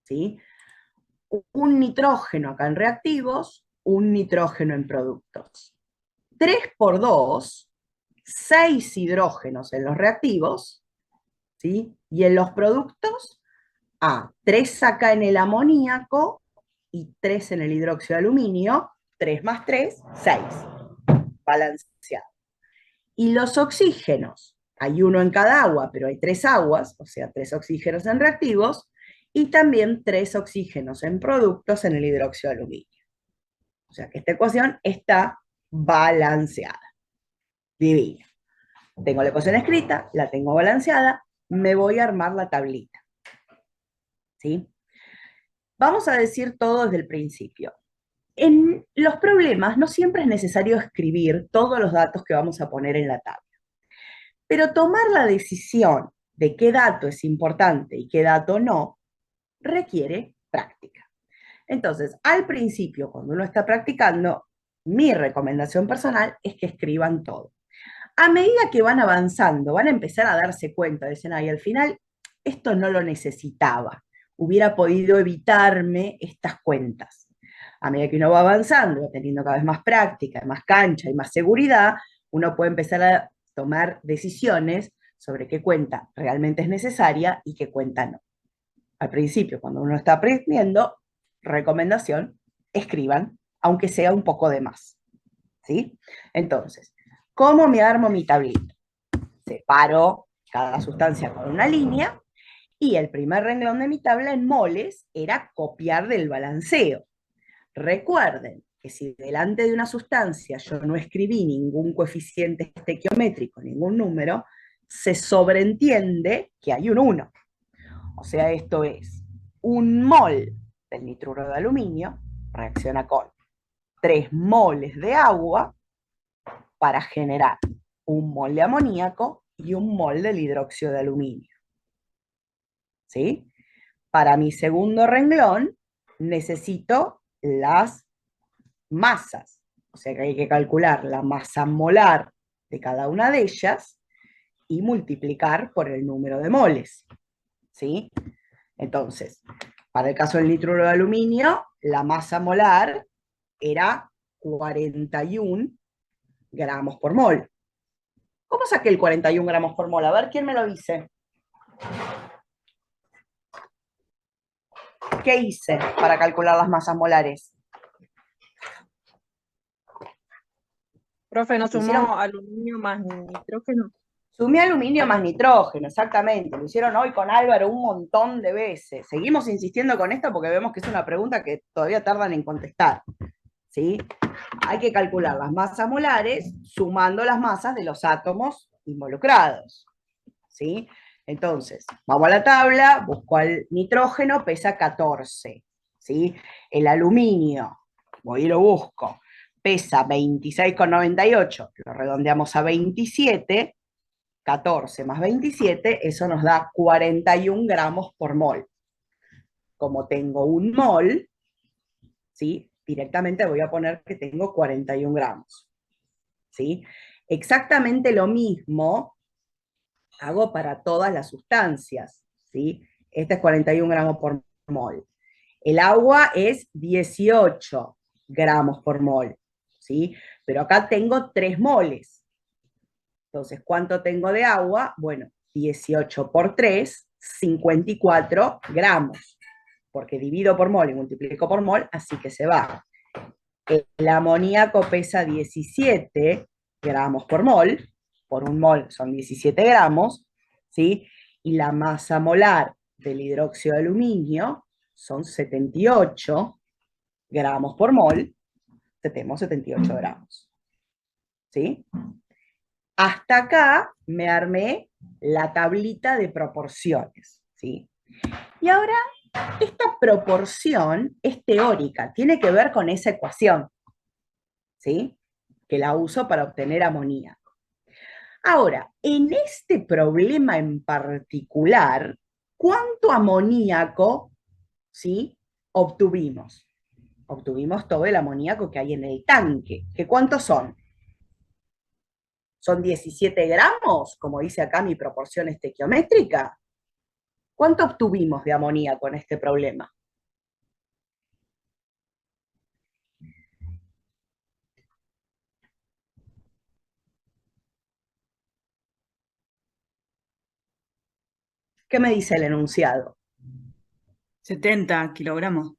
¿Sí? Un nitrógeno acá en reactivos, un nitrógeno en productos. 3 por 2, 6 hidrógenos en los reactivos, ¿sí? Y en los productos, 3 acá en el amoníaco y 3 en el hidróxido de aluminio, 3 más 3, 6. Balanceado. Y los oxígenos, hay uno en cada agua, pero hay 3 aguas, o sea, 3 oxígenos en reactivos, y también 3 oxígenos en productos en el hidróxido de aluminio. O sea que esta ecuación está balanceada. Divino. Tengo la ecuación escrita, la tengo balanceada, me voy a armar la tablita. ¿Sí? Vamos a decir todo desde el principio. En los problemas no siempre es necesario escribir todos los datos que vamos a poner en la tabla. Pero tomar la decisión de qué dato es importante y qué dato no, requiere práctica. Entonces, al principio, cuando uno está practicando, mi recomendación personal es que escriban todo. A medida que van avanzando, van a empezar a darse cuenta, dicen, ay, al final, esto no lo necesitaba, hubiera podido evitarme estas cuentas. A medida que uno va avanzando, va teniendo cada vez más práctica, más cancha y más seguridad, uno puede empezar a tomar decisiones sobre qué cuenta realmente es necesaria y qué cuenta no. Al principio, cuando uno está aprendiendo, recomendación, escriban, aunque sea un poco de más. ¿Sí? Entonces, ¿cómo me armo mi tablita? Separo cada sustancia con una línea y el primer renglón de mi tabla en moles era copiar del balanceo. Recuerden que si delante de una sustancia yo no escribí ningún coeficiente estequiométrico, ningún número, se sobreentiende que hay un 1. O sea, esto es, un mol del nitruro de aluminio reacciona con 3 moles de agua para generar un mol de amoníaco y un mol del hidróxido de aluminio. ¿Sí? Para mi segundo renglón necesito las masas. O sea que hay que calcular la masa molar de cada una de ellas y multiplicar por el número de moles. ¿Sí? Entonces, para el caso del nitruro de aluminio, la masa molar era 41 gramos por mol. ¿Cómo saqué el 41 gramos por mol? A ver, ¿quién me lo dice? ¿Qué hice para calcular las masas molares? Profe, ¿no Hicieron- sumó aluminio más nitrógeno? Sumé aluminio más nitrógeno, exactamente. Lo hicieron hoy con Álvaro un montón de veces. Seguimos insistiendo con esto porque vemos que es una pregunta que todavía tardan en contestar. ¿Sí? Hay que calcular las masas molares sumando las masas de los átomos involucrados. ¿Sí? Entonces, vamos a la tabla, busco al nitrógeno, pesa 14. ¿Sí? El aluminio, voy y lo busco, pesa 26,98, lo redondeamos a 27, 14 más 27, eso nos da 41 gramos por mol. Como tengo un mol, ¿sí? Directamente voy a poner que tengo 41 gramos. ¿Sí? Exactamente lo mismo hago para todas las sustancias. ¿Sí? Este es 41 gramos por mol. El agua es 18 gramos por mol. ¿Sí? Pero acá tengo 3 moles. Entonces, ¿cuánto tengo de agua? Bueno, 18 por 3, 54 gramos. Porque divido por mol y multiplico por mol, así que se va. El amoníaco pesa 17 gramos por un mol son 17 gramos, ¿sí? Y la masa molar del hidróxido de aluminio son 78 gramos por mol, tenemos 78 gramos, ¿sí? Hasta acá me armé la tablita de proporciones, ¿sí? Y ahora, esta proporción es teórica, tiene que ver con esa ecuación, ¿sí? Que la uso para obtener amoníaco. Ahora, en este problema en particular, ¿cuánto amoníaco, ¿sí?, obtuvimos? Obtuvimos todo el amoníaco que hay en el tanque. ¿Que cuántos son? ¿Son 17 gramos, como dice acá mi proporción estequiométrica? ¿Cuánto obtuvimos de amoníaco en este problema? ¿Qué me dice el enunciado? 70 kilogramos.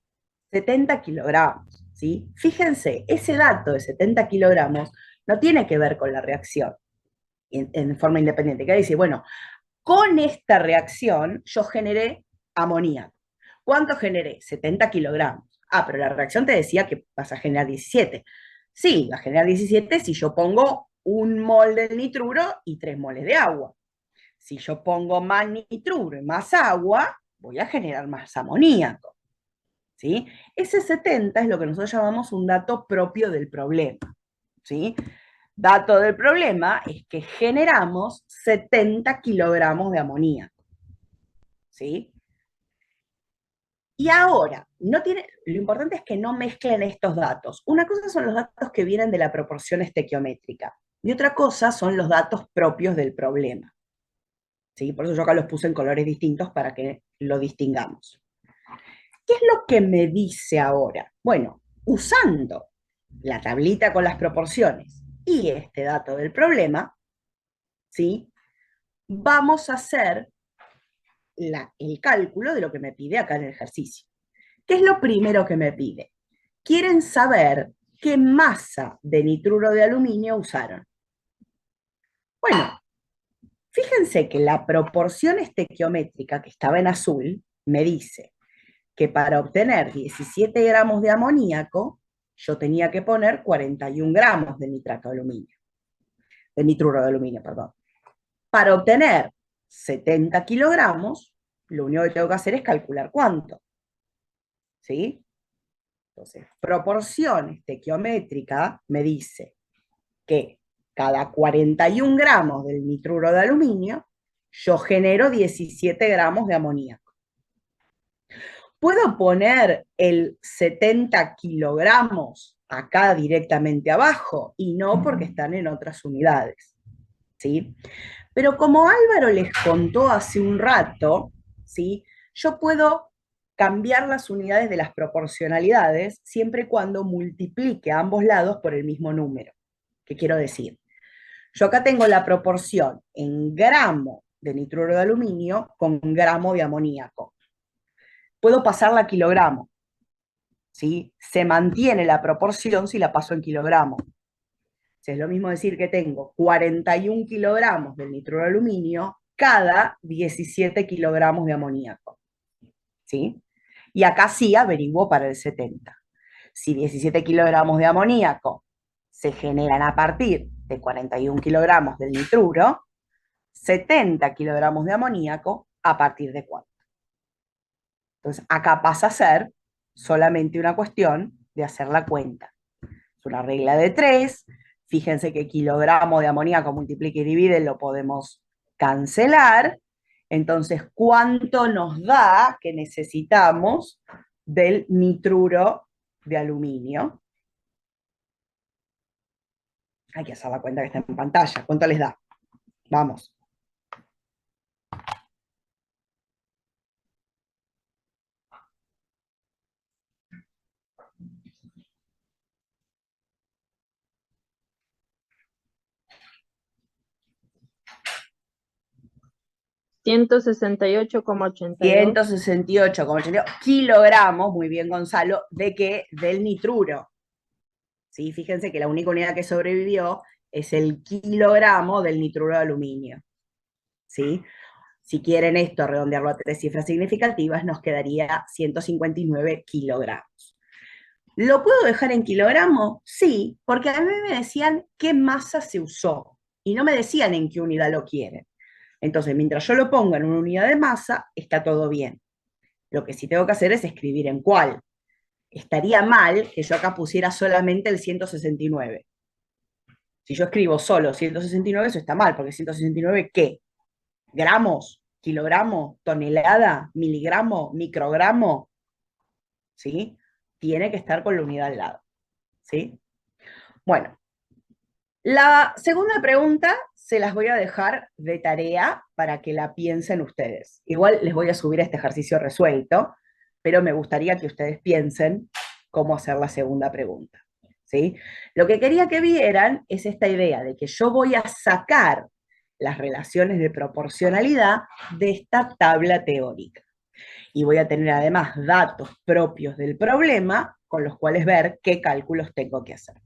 70 kilogramos, ¿sí? Fíjense, ese dato de 70 kilogramos no tiene que ver con la reacción en forma independiente. Que dice, bueno, con esta reacción yo generé amoníaco. ¿Cuánto generé? 70 kilogramos. Ah, pero la reacción te decía que vas a generar 17. Sí, vas a generar 17 si yo pongo 1 mol del nitruro y 3 moles de agua. Si yo pongo más nitruro y más agua, voy a generar más amoníaco, ¿sí? Ese 70 es lo que nosotros llamamos un dato propio del problema, ¿sí? Dato del problema es que generamos 70 kilogramos de amoníaco, ¿sí? Y ahora, lo importante es que no mezclen estos datos. Una cosa son los datos que vienen de la proporción estequiométrica y otra cosa son los datos propios del problema, ¿sí? Por eso yo acá los puse en colores distintos para que lo distingamos. ¿Qué es lo que me dice ahora? Bueno, usando la tablita con las proporciones y este dato del problema, ¿sí?, vamos a hacer el cálculo de lo que me pide acá en el ejercicio. ¿Qué es lo primero que me pide? Quieren saber qué masa de nitruro de aluminio usaron. Bueno, fíjense que la proporción estequiométrica que estaba en azul me dice que para obtener 17 gramos de amoníaco, yo tenía que poner 41 gramos de nitrato de aluminio. De nitruro de aluminio, perdón. Para obtener 70 kilogramos, lo único que tengo que hacer es calcular cuánto, ¿sí? Entonces, proporción estequiométrica me dice que cada 41 gramos del nitruro de aluminio, yo genero 17 gramos de amoníaco. ¿Puedo poner el 70 kilogramos acá directamente abajo? Y no, porque están en otras unidades, ¿sí? Pero como Álvaro les contó hace un rato, ¿sí?, yo puedo cambiar las unidades de las proporcionalidades siempre y cuando multiplique a ambos lados por el mismo número. ¿Qué quiero decir? Yo acá tengo la proporción en gramo de nitruro de aluminio con gramo de amoníaco. Puedo pasarla a kilogramo, ¿sí? Se mantiene la proporción si la paso en kilogramo. Es lo mismo decir que tengo 41 kilogramos del nitruro de aluminio cada 17 kilogramos de amoníaco, ¿sí? Y acá sí averiguo para el 70. Si 17 kilogramos de amoníaco se generan a partir de 41 kilogramos del nitruro, 70 kilogramos de amoníaco a partir de cuánto. Entonces, acá pasa a ser solamente una cuestión de hacer la cuenta. Es una regla de 3. Fíjense que kilogramo de amoníaco multiplica y divide lo podemos cancelar. Entonces, ¿cuánto nos da que necesitamos del nitruro de aluminio? Hay que hacer la cuenta que está en pantalla. ¿Cuánto les da? Vamos. $168,82. 168,82 kilogramos, muy bien Gonzalo, ¿de qué? Del nitruro. ¿Sí? Fíjense que la única unidad que sobrevivió es el kilogramo del nitruro de aluminio, ¿sí? Si quieren esto redondearlo a 3 cifras significativas, nos quedaría 159 kilogramos. ¿Lo puedo dejar en kilogramo? Sí, porque a mí me decían qué masa se usó, y no me decían en qué unidad lo quieren. Entonces, mientras yo lo ponga en una unidad de masa, está todo bien. Lo que sí tengo que hacer es escribir en cuál. Estaría mal que yo acá pusiera solamente el 169. Si yo escribo solo 169, eso está mal, porque 169, ¿qué? ¿Gramos? ¿Kilogramo? ¿Tonelada? ¿Miligramo? ¿Microgramo? ¿Sí? Tiene que estar con la unidad al lado. ¿Sí? Bueno, la segunda pregunta se las voy a dejar de tarea para que la piensen ustedes. Igual les voy a subir este ejercicio resuelto, pero me gustaría que ustedes piensen cómo hacer la segunda pregunta. ¿Sí? Lo que quería que vieran es esta idea de que yo voy a sacar las relaciones de proporcionalidad de esta tabla teórica. Y voy a tener además datos propios del problema con los cuales ver qué cálculos tengo que hacer.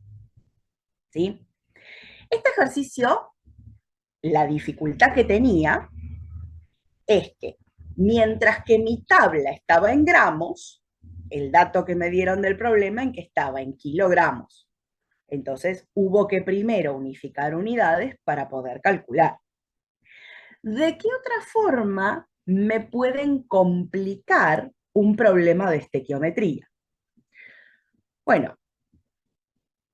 ¿Sí? Este ejercicio, la dificultad que tenía es que mientras que mi tabla estaba en gramos, el dato que me dieron del problema en que estaba en kilogramos. Entonces hubo que primero unificar unidades para poder calcular. ¿De qué otra forma me pueden complicar un problema de estequiometría? Bueno,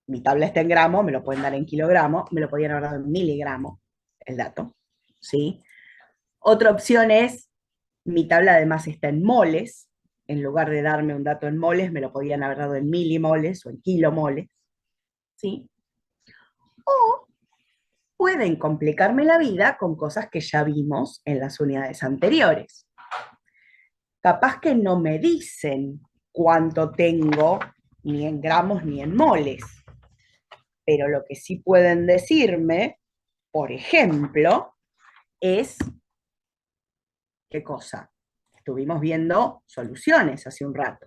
mi tabla está en gramos, me lo pueden dar en kilogramos, me lo podían haber dado en miligramos, el dato, ¿sí? Otra opción es, mi tabla además está en moles, en lugar de darme un dato en moles, me lo podían haber dado en milimoles o en kilomoles, ¿sí? O pueden complicarme la vida con cosas que ya vimos en las unidades anteriores. Capaz que no me dicen cuánto tengo ni en gramos ni en moles, pero lo que sí pueden decirme, por ejemplo, es, ¿qué cosa? Estuvimos viendo soluciones hace un rato,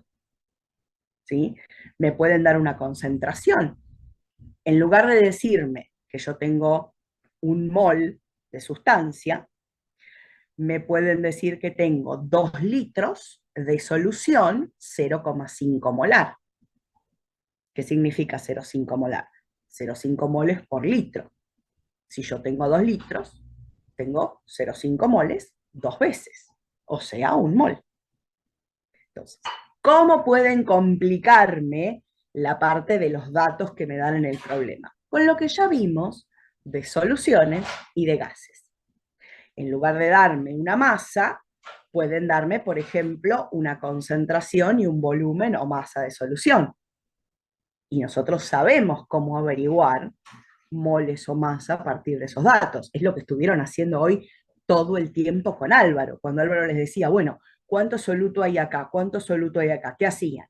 ¿sí? Me pueden dar una concentración. En lugar de decirme que yo tengo un mol de sustancia, me pueden decir que tengo 2 litros de solución 0,5 molar. ¿Qué significa 0,5 molar? 0,5 moles por litro. Si yo tengo 2 litros, tengo 0,5 moles 2 veces, o sea, 1 mol. Entonces, ¿cómo pueden complicarme la parte de los datos que me dan en el problema? Con lo que ya vimos de soluciones y de gases. En lugar de darme una masa, pueden darme, por ejemplo, una concentración y un volumen o masa de solución. Y nosotros sabemos cómo averiguar moles o masa a partir de esos datos. Es lo que estuvieron haciendo hoy todo el tiempo con Álvaro. Cuando Álvaro les decía, bueno, ¿cuánto soluto hay acá? ¿Cuánto soluto hay acá? ¿Qué hacían?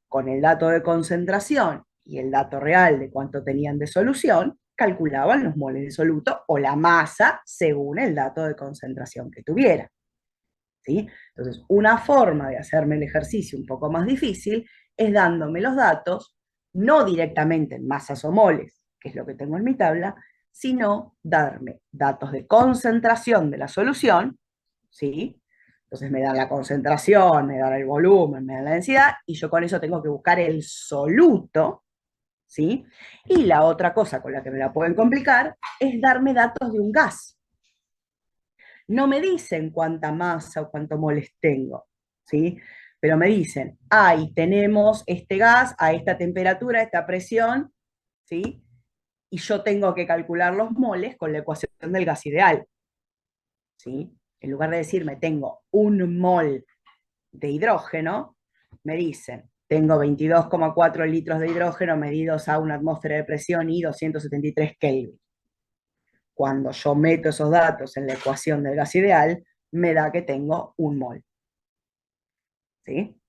Con el dato de concentración y el dato real de cuánto tenían de solución, calculaban los moles de soluto o la masa según el dato de concentración que tuviera. ¿Sí? Entonces, una forma de hacerme el ejercicio un poco más difícil es dándome los datos, no directamente en masas o moles, que es lo que tengo en mi tabla, sino darme datos de concentración de la solución, ¿sí? Entonces me dan la concentración, me dan el volumen, me dan la densidad, y yo con eso tengo que buscar el soluto, ¿sí? Y la otra cosa con la que me la pueden complicar es darme datos de un gas. No me dicen cuánta masa o cuánto moles tengo, ¿sí? Pero me dicen, tenemos este gas a esta temperatura, a esta presión, ¿sí? Y yo tengo que calcular los moles con la ecuación del gas ideal, ¿sí? En lugar de decirme, tengo 1 mol de hidrógeno, me dicen, tengo 22,4 litros de hidrógeno medidos a una atmósfera de presión y 273 Kelvin. Cuando yo meto esos datos en la ecuación del gas ideal, me da que tengo 1 mol. ¿Sí?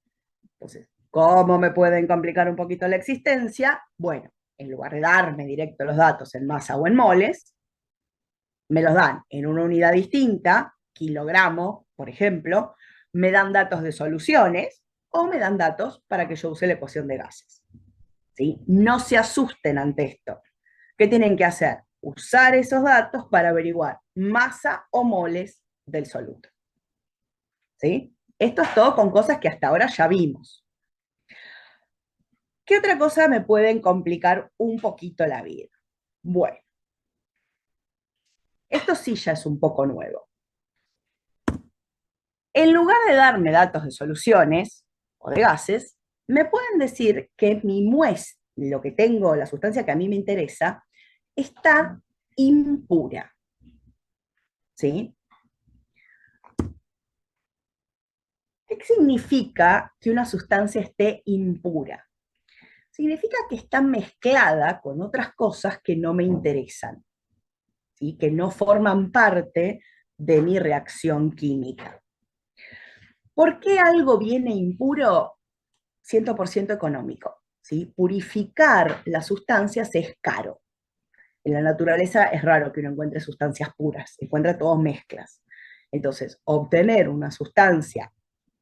Entonces, ¿cómo me pueden complicar un poquito la existencia? Bueno, en lugar de darme directo los datos en masa o en moles, me los dan en una unidad distinta, kilogramo, por ejemplo, me dan datos de soluciones o me dan datos para que yo use la ecuación de gases. ¿Sí? No se asusten ante esto. ¿Qué tienen que hacer? Usar esos datos para averiguar masa o moles del soluto. ¿Sí? Esto es todo con cosas que hasta ahora ya vimos. ¿Qué otra cosa me pueden complicar un poquito la vida? Bueno, esto sí ya es un poco nuevo. En lugar de darme datos de soluciones o de gases, me pueden decir que mi muestra, lo que tengo, la sustancia que a mí me interesa, está impura. ¿Sí? ¿Qué significa que una sustancia esté impura? Significa que está mezclada con otras cosas que no me interesan, ¿sí? Que no forman parte de mi reacción química. ¿Por qué algo viene impuro? 100% económico, ¿sí? Purificar las sustancias es caro. En la naturaleza es raro que uno encuentre sustancias puras, encuentra todas mezclas. Entonces, obtener una sustancia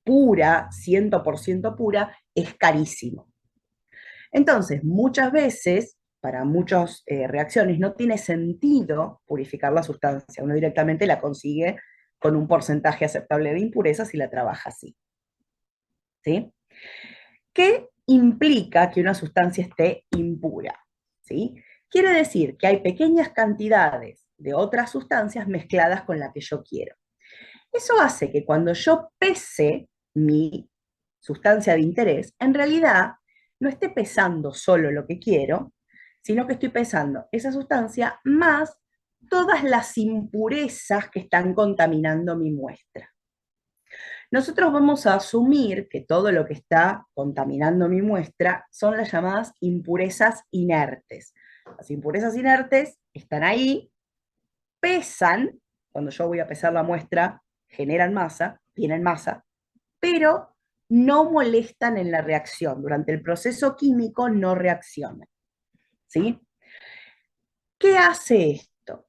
pura, 100% pura, es carísimo. Entonces, muchas veces, para muchas reacciones, no tiene sentido purificar la sustancia. Uno directamente la consigue con un porcentaje aceptable de impurezas y la trabaja así. ¿Sí? ¿Qué implica que una sustancia esté impura? ¿Sí? Quiere decir que hay pequeñas cantidades de otras sustancias mezcladas con la que yo quiero. Eso hace que cuando yo pese mi sustancia de interés, en realidad no esté pesando solo lo que quiero, sino que estoy pesando esa sustancia más todas las impurezas que están contaminando mi muestra. Nosotros vamos a asumir que todo lo que está contaminando mi muestra son las llamadas impurezas inertes. Las impurezas inertes están ahí, pesan, cuando yo voy a pesar la muestra, generan masa, tienen masa, pero no molestan en la reacción. Durante el proceso químico no reaccionan. ¿Sí? ¿Qué hace esto?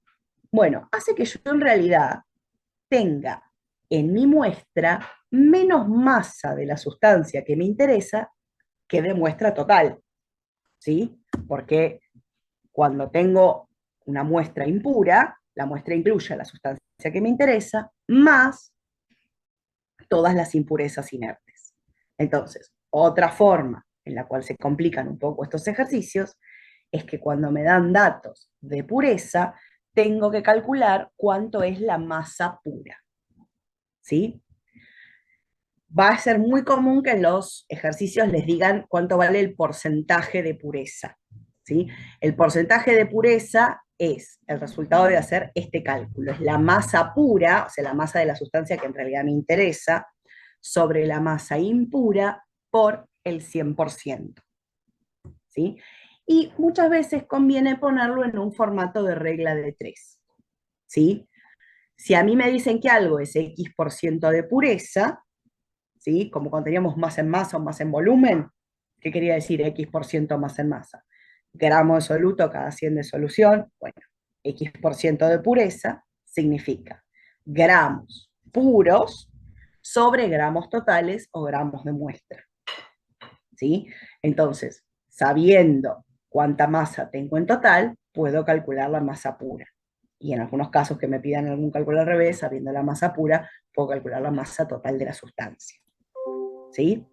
Bueno, hace que yo en realidad tenga en mi muestra menos masa de la sustancia que me interesa que de muestra total. ¿Sí? Porque cuando tengo una muestra impura, la muestra incluye la sustancia que me interesa, más todas las impurezas inertes. Entonces, otra forma en la cual se complican un poco estos ejercicios es que cuando me dan datos de pureza, tengo que calcular cuánto es la masa pura. ¿Sí? Va a ser muy común que en los ejercicios les digan cuánto vale el porcentaje de pureza. ¿Sí? El porcentaje de pureza es el resultado de hacer este cálculo. Es la masa pura, o sea, la masa de la sustancia que en realidad me interesa, sobre la masa impura por el 100%. ¿Sí? Y muchas veces conviene ponerlo en un formato de regla de 3. ¿Sí? Si a mí me dicen que algo es X% de pureza, ¿sí? Como cuando teníamos más en masa o más en volumen, ¿qué quería decir X% más en masa? Gramo de soluto cada 100 de solución, bueno, X% de pureza significa gramos puros sobre gramos totales o gramos de muestra. ¿Sí? Entonces, sabiendo cuánta masa tengo en total, puedo calcular la masa pura. Y en algunos casos que me pidan algún cálculo al revés, sabiendo la masa pura, puedo calcular la masa total de la sustancia. ¿Sí?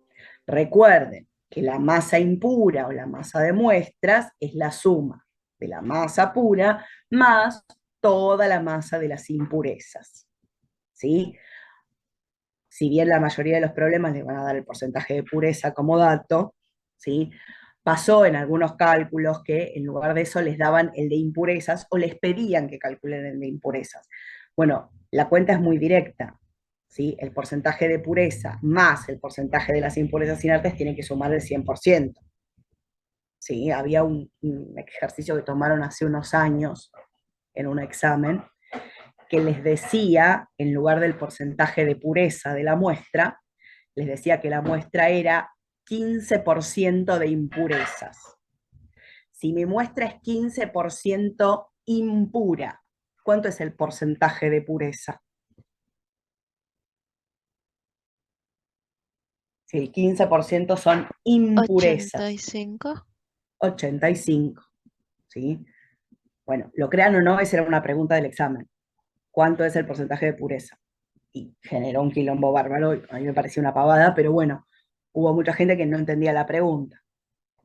Recuerden que la masa impura o la masa de muestras es la suma de la masa pura más toda la masa de las impurezas. ¿Sí? Si bien la mayoría de los problemas les van a dar el porcentaje de pureza como dato, ¿sí? Pasó en algunos cálculos que en lugar de eso les daban el de impurezas o les pedían que calculen el de impurezas. Bueno, la cuenta es muy directa. ¿Sí? El porcentaje de pureza más el porcentaje de las impurezas inertes tiene que sumar el 100%. ¿Sí? Había un ejercicio que tomaron hace unos años en un examen que les decía, en lugar del porcentaje de pureza de la muestra, les decía que la muestra era 15% de impurezas. Si mi muestra es 15% impura, ¿cuánto es el porcentaje de pureza? Si el 15% son impurezas. 85. 85. ¿Sí? Bueno, lo crean o no, esa era una pregunta del examen. ¿Cuánto es el porcentaje de pureza? Y generó un quilombo bárbaro, a mí me pareció una pavada, pero bueno, hubo mucha gente que no entendía la pregunta.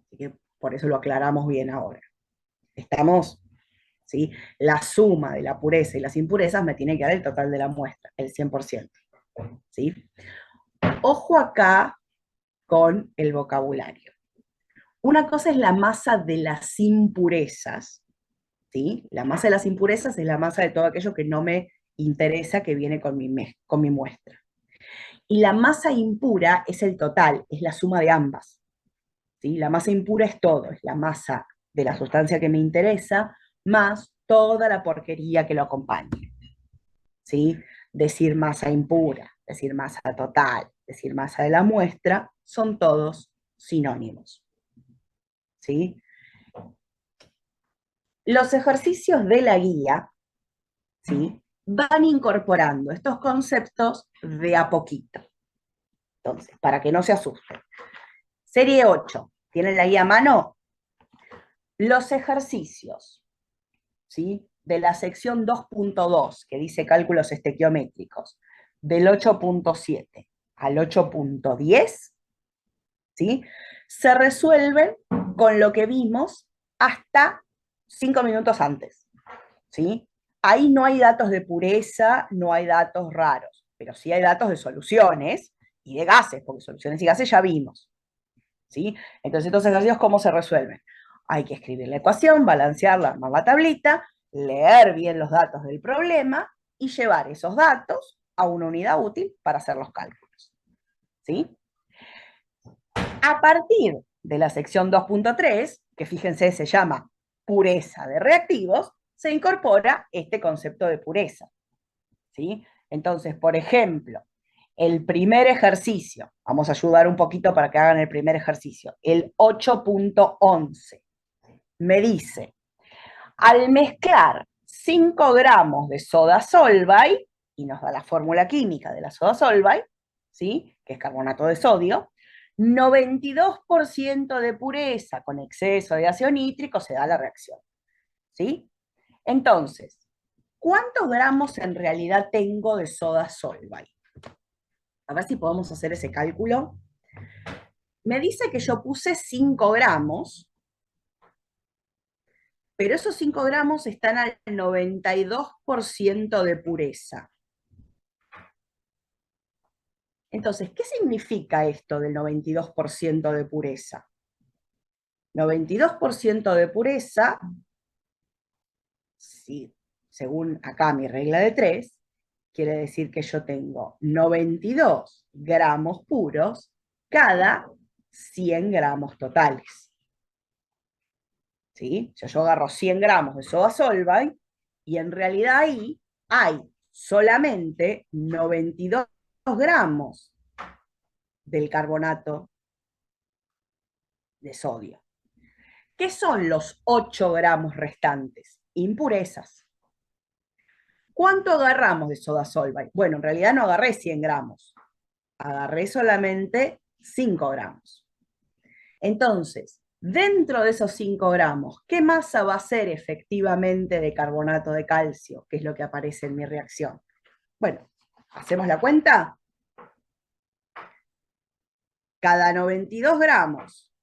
Así que por eso lo aclaramos bien ahora. ¿Estamos? ¿Sí? La suma de la pureza y las impurezas me tiene que dar el total de la muestra, el 100%. ¿sí? Ojo acá con el vocabulario. Una cosa es la masa de las impurezas, ¿sí? La masa de las impurezas es la masa de todo aquello que no me interesa que viene con mi muestra. Y la masa impura es el total, es la suma de ambas, ¿sí? La masa impura es todo, es la masa de la sustancia que me interesa, más toda la porquería que lo acompaña, ¿sí? Decir masa impura, decir masa total, decir masa de la muestra, son todos sinónimos, ¿sí? Los ejercicios de la guía, ¿sí?, van incorporando estos conceptos de a poquito. Entonces, para que no se asusten. Serie 8, ¿tienen la guía a mano? Los ejercicios, ¿sí?, de la sección 2.2, que dice cálculos estequiométricos, del 8.7 al 8.10, ¿sí?, se resuelven con lo que vimos hasta 5 minutos antes, ¿sí? Ahí no hay datos de pureza, no hay datos raros, pero sí hay datos de soluciones y de gases, porque soluciones y gases ya vimos, ¿sí? Entonces, estos ejercicios, ¿cómo se resuelven? Hay que escribir la ecuación, balancearla, armar la tablita, leer bien los datos del problema y llevar esos datos a una unidad útil para hacer los cálculos, ¿sí? A partir de la sección 2.3, que fíjense se llama pureza de reactivos, se incorpora este concepto de pureza, ¿sí? Entonces, por ejemplo, el primer ejercicio, vamos a ayudar un poquito para que hagan el primer ejercicio, el 8.11, me dice, al mezclar 5 gramos de soda Solvay, y nos da la fórmula química de la soda Solvay, ¿sí?, que es carbonato de sodio, 92% de pureza con exceso de ácido nítrico se da la reacción, ¿sí? Entonces, ¿cuántos gramos en realidad tengo de soda Solvay? A ver si podemos hacer ese cálculo. Me dice que yo puse 5 gramos, pero esos 5 gramos están al 92% de pureza. Entonces, ¿qué significa esto del 92% de pureza? 92% de pureza, sí, según acá mi regla de 3, quiere decir que yo tengo 92 gramos puros cada 100 gramos totales, ¿sí? O sea, yo agarro 100 gramos de soda Solvay y en realidad ahí hay solamente 92 gramos del carbonato de sodio. ¿Qué son los 8 gramos restantes? Impurezas. ¿Cuánto agarramos de soda Solvay? Bueno, en realidad no agarré 100 gramos, agarré solamente 5 gramos. Entonces, dentro de esos 5 gramos, ¿qué masa va a ser efectivamente de carbonato de calcio? Que es lo que aparece en mi reacción. Bueno, ¿hacemos la cuenta? Cada 92 gramos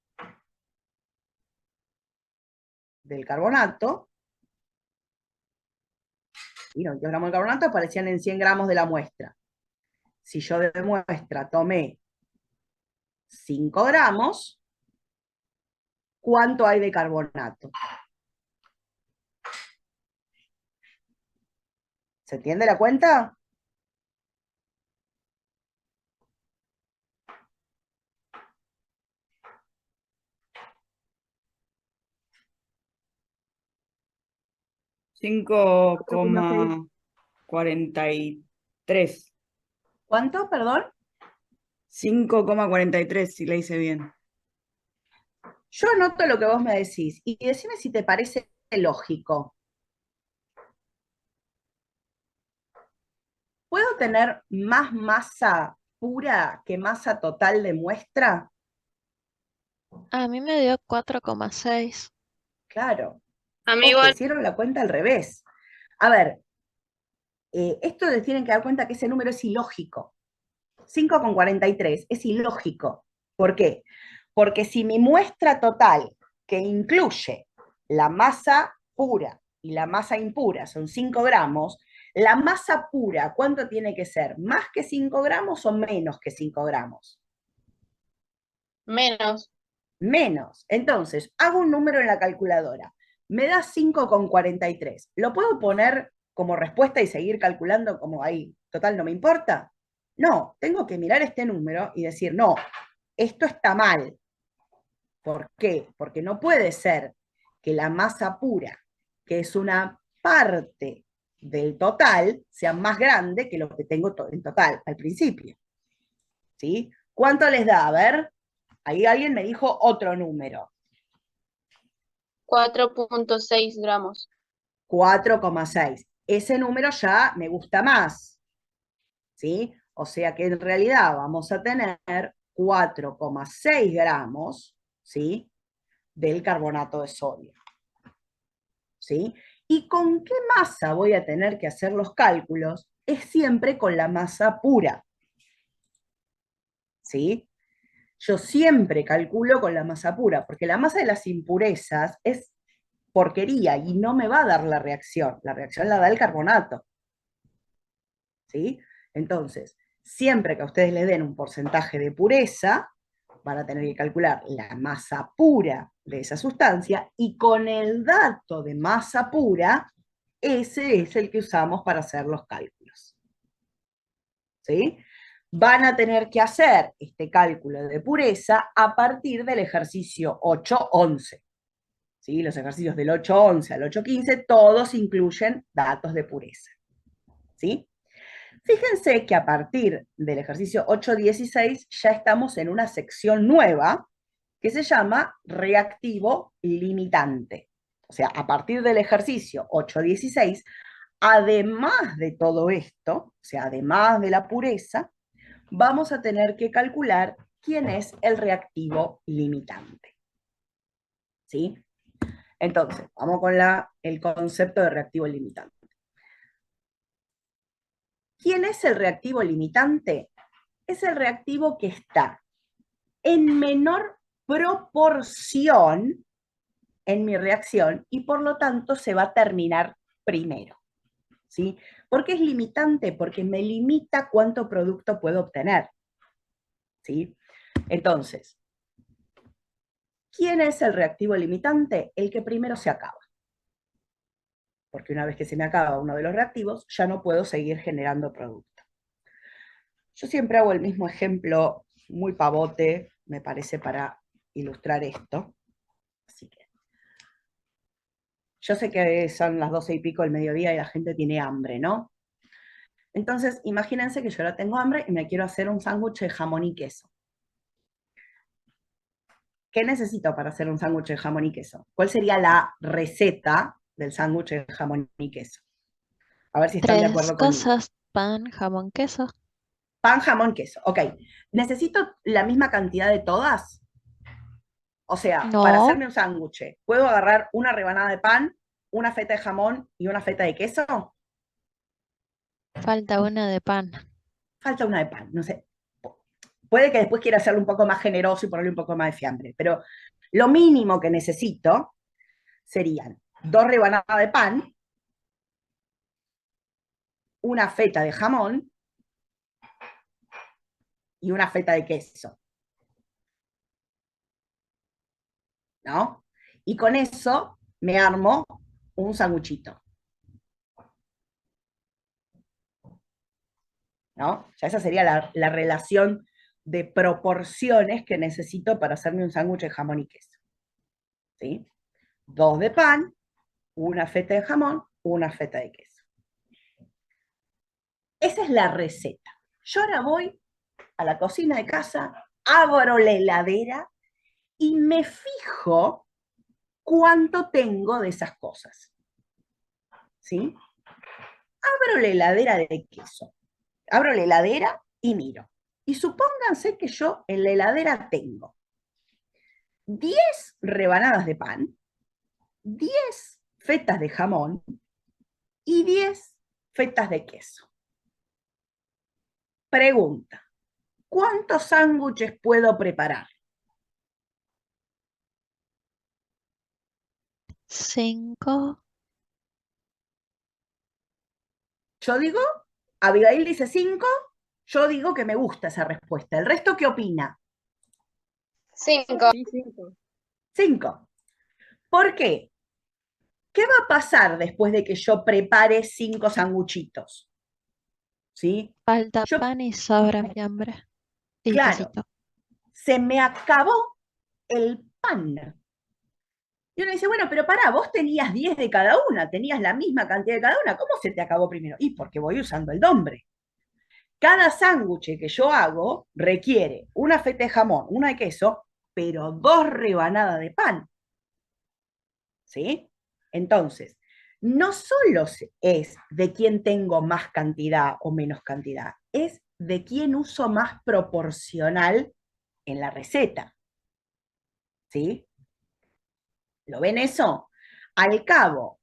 del carbonato, y 92 gramos de carbonato aparecían en 100 gramos de la muestra. Si yo de muestra tomé 5 gramos, ¿cuánto hay de carbonato? ¿Se entiende la cuenta? Cinco coma 43. ¿Cuánto, perdón? 5,43, si la hice bien. Yo anoto lo que vos me decís y decime si te parece lógico. ¿Puedo tener más masa pura que masa total de muestra? A mí me dio 4,6. Claro. A mí Ojo, igual. hicieron la cuenta al revés. A ver, esto les tienen que dar cuenta que ese número es ilógico. 5,43 es ilógico. ¿Por qué? Porque si mi muestra total, que incluye la masa pura y la masa impura, son 5 gramos, La masa pura, ¿cuánto tiene que ser? ¿Más que 5 gramos o menos que 5 gramos? Menos. Menos. Entonces, hago un número en la calculadora. Me da 5,43. ¿Lo puedo poner como respuesta y seguir calculando como ahí? Total, no me importa. No, tengo que mirar este número y decir, no, esto está mal. ¿Por qué? Porque no puede ser que la masa pura, que es una parte del total, sea más grande que lo que tengo en total al principio. ¿Sí? ¿Cuánto les da? A ver, ahí alguien me dijo otro número. 4,6 gramos. 4,6. Ese número ya me gusta más. ¿Sí? O sea que en realidad vamos a tener 4,6 gramos, ¿sí?, del carbonato de sodio. ¿Sí? ¿Y con qué masa voy a tener que hacer los cálculos? Es siempre con la masa pura. ¿Sí? Yo siempre calculo con la masa pura, porque la masa de las impurezas es porquería y no me va a dar la reacción. La reacción la da el carbonato. ¿Sí? Entonces, siempre que a ustedes le den un porcentaje de pureza, van a tener que calcular la masa pura de esa sustancia y con el dato de masa pura, ese es el que usamos para hacer los cálculos. ¿Sí? Van a tener que hacer este cálculo de pureza a partir del ejercicio 8-11. ¿Sí? Los ejercicios del 8-11 al 8-15 todos incluyen datos de pureza. ¿Sí? Fíjense que a partir del ejercicio 8-16 ya estamos en una sección nueva que se llama reactivo limitante. O sea, a partir del ejercicio 8-16, además de todo esto, o sea, además de la pureza, vamos a tener que calcular quién es el reactivo limitante. ¿Sí? Entonces, vamos con el concepto de reactivo limitante. ¿Quién es el reactivo limitante? Es el reactivo que está en menor proporción en mi reacción y por lo tanto se va a terminar primero. ¿Sí? ¿Por qué es limitante? Porque me limita cuánto producto puedo obtener. ¿Sí? Entonces, ¿quién es el reactivo limitante? El que primero se acaba. Porque una vez que se me acaba uno de los reactivos, ya no puedo seguir generando producto. Yo siempre hago el mismo ejemplo, muy pavote, me parece, para ilustrar esto. Así que yo sé que son las 12 y pico del mediodía y la gente tiene hambre, ¿no? Entonces, imagínense que yo ahora tengo hambre y me quiero hacer un sándwich de jamón y queso. ¿Qué necesito para hacer un sándwich de jamón y queso? ¿Cuál sería la receta del sándwich de jamón y queso? A ver si están de 3 acuerdo conmigo. cosas: pan, jamón, queso. Pan, jamón, queso. Ok. ¿Necesito la misma cantidad de todas? O sea, para No, hacerme un sándwich, ¿puedo agarrar una rebanada de pan, una feta de jamón y una feta de queso? falta una de pan. Falta una de pan, no sé. Puede que después quiera hacerlo un poco más generoso y ponerle un poco más de fiambre, pero lo mínimo que necesito serían 2 rebanadas de pan, una feta de jamón y una feta de queso. ¿No? Y con eso me armo un sanguchito. ¿No? Ya esa sería la relación de proporciones que necesito para hacerme un sándwich de jamón y queso. ¿Sí? 2 de pan, una feta de jamón, una feta de queso. Esa es la receta. Yo ahora voy a la cocina de casa, abro la heladera y me fijo cuánto tengo de esas cosas. ¿Sí? Abro la heladera de queso. Abro la heladera y miro. Y supónganse que yo en la heladera tengo 10 rebanadas de pan, 10 fetas de jamón y 10 fetas de queso. Pregunta, ¿cuántos sándwiches puedo preparar? 5. Yo digo, Abigail dice 5, yo digo que me gusta esa respuesta. ¿El resto qué opina? 5. Sí, 5. 5. ¿Por qué? ¿Qué va a pasar después de que yo prepare 5 sanguchitos? ¿Sí? Falta Yo, pan y sobra fiambre. Y claro, quesito. se me acabó el pan. Y uno dice, bueno, pero pará, vos tenías 10 de cada una, tenías la misma cantidad de cada una, ¿cómo se te acabó primero? Y porque voy usando el nombre. Cada sándwich que yo hago requiere una feta de jamón, una de queso, pero 2 rebanadas de pan. ¿Sí? Entonces, no solo es de quién tengo más cantidad o menos cantidad, es de quién uso más proporcional en la receta. ¿Sí? ¿Lo ven eso? Al cabo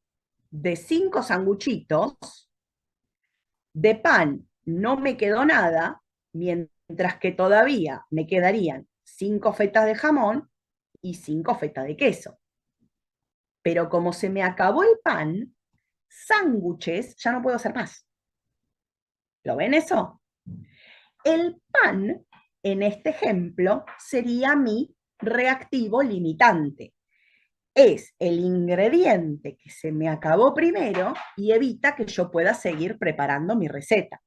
de 5 sanguchitos, de pan no me quedó nada, mientras que todavía me quedarían 5 fetas de jamón y 5 fetas de queso. Pero como se me acabó el pan, sándwiches ya no puedo hacer más. ¿Lo ven eso? El pan, en este ejemplo, sería mi reactivo limitante. Es el ingrediente que se me acabó primero y evita que yo pueda seguir preparando mi receta.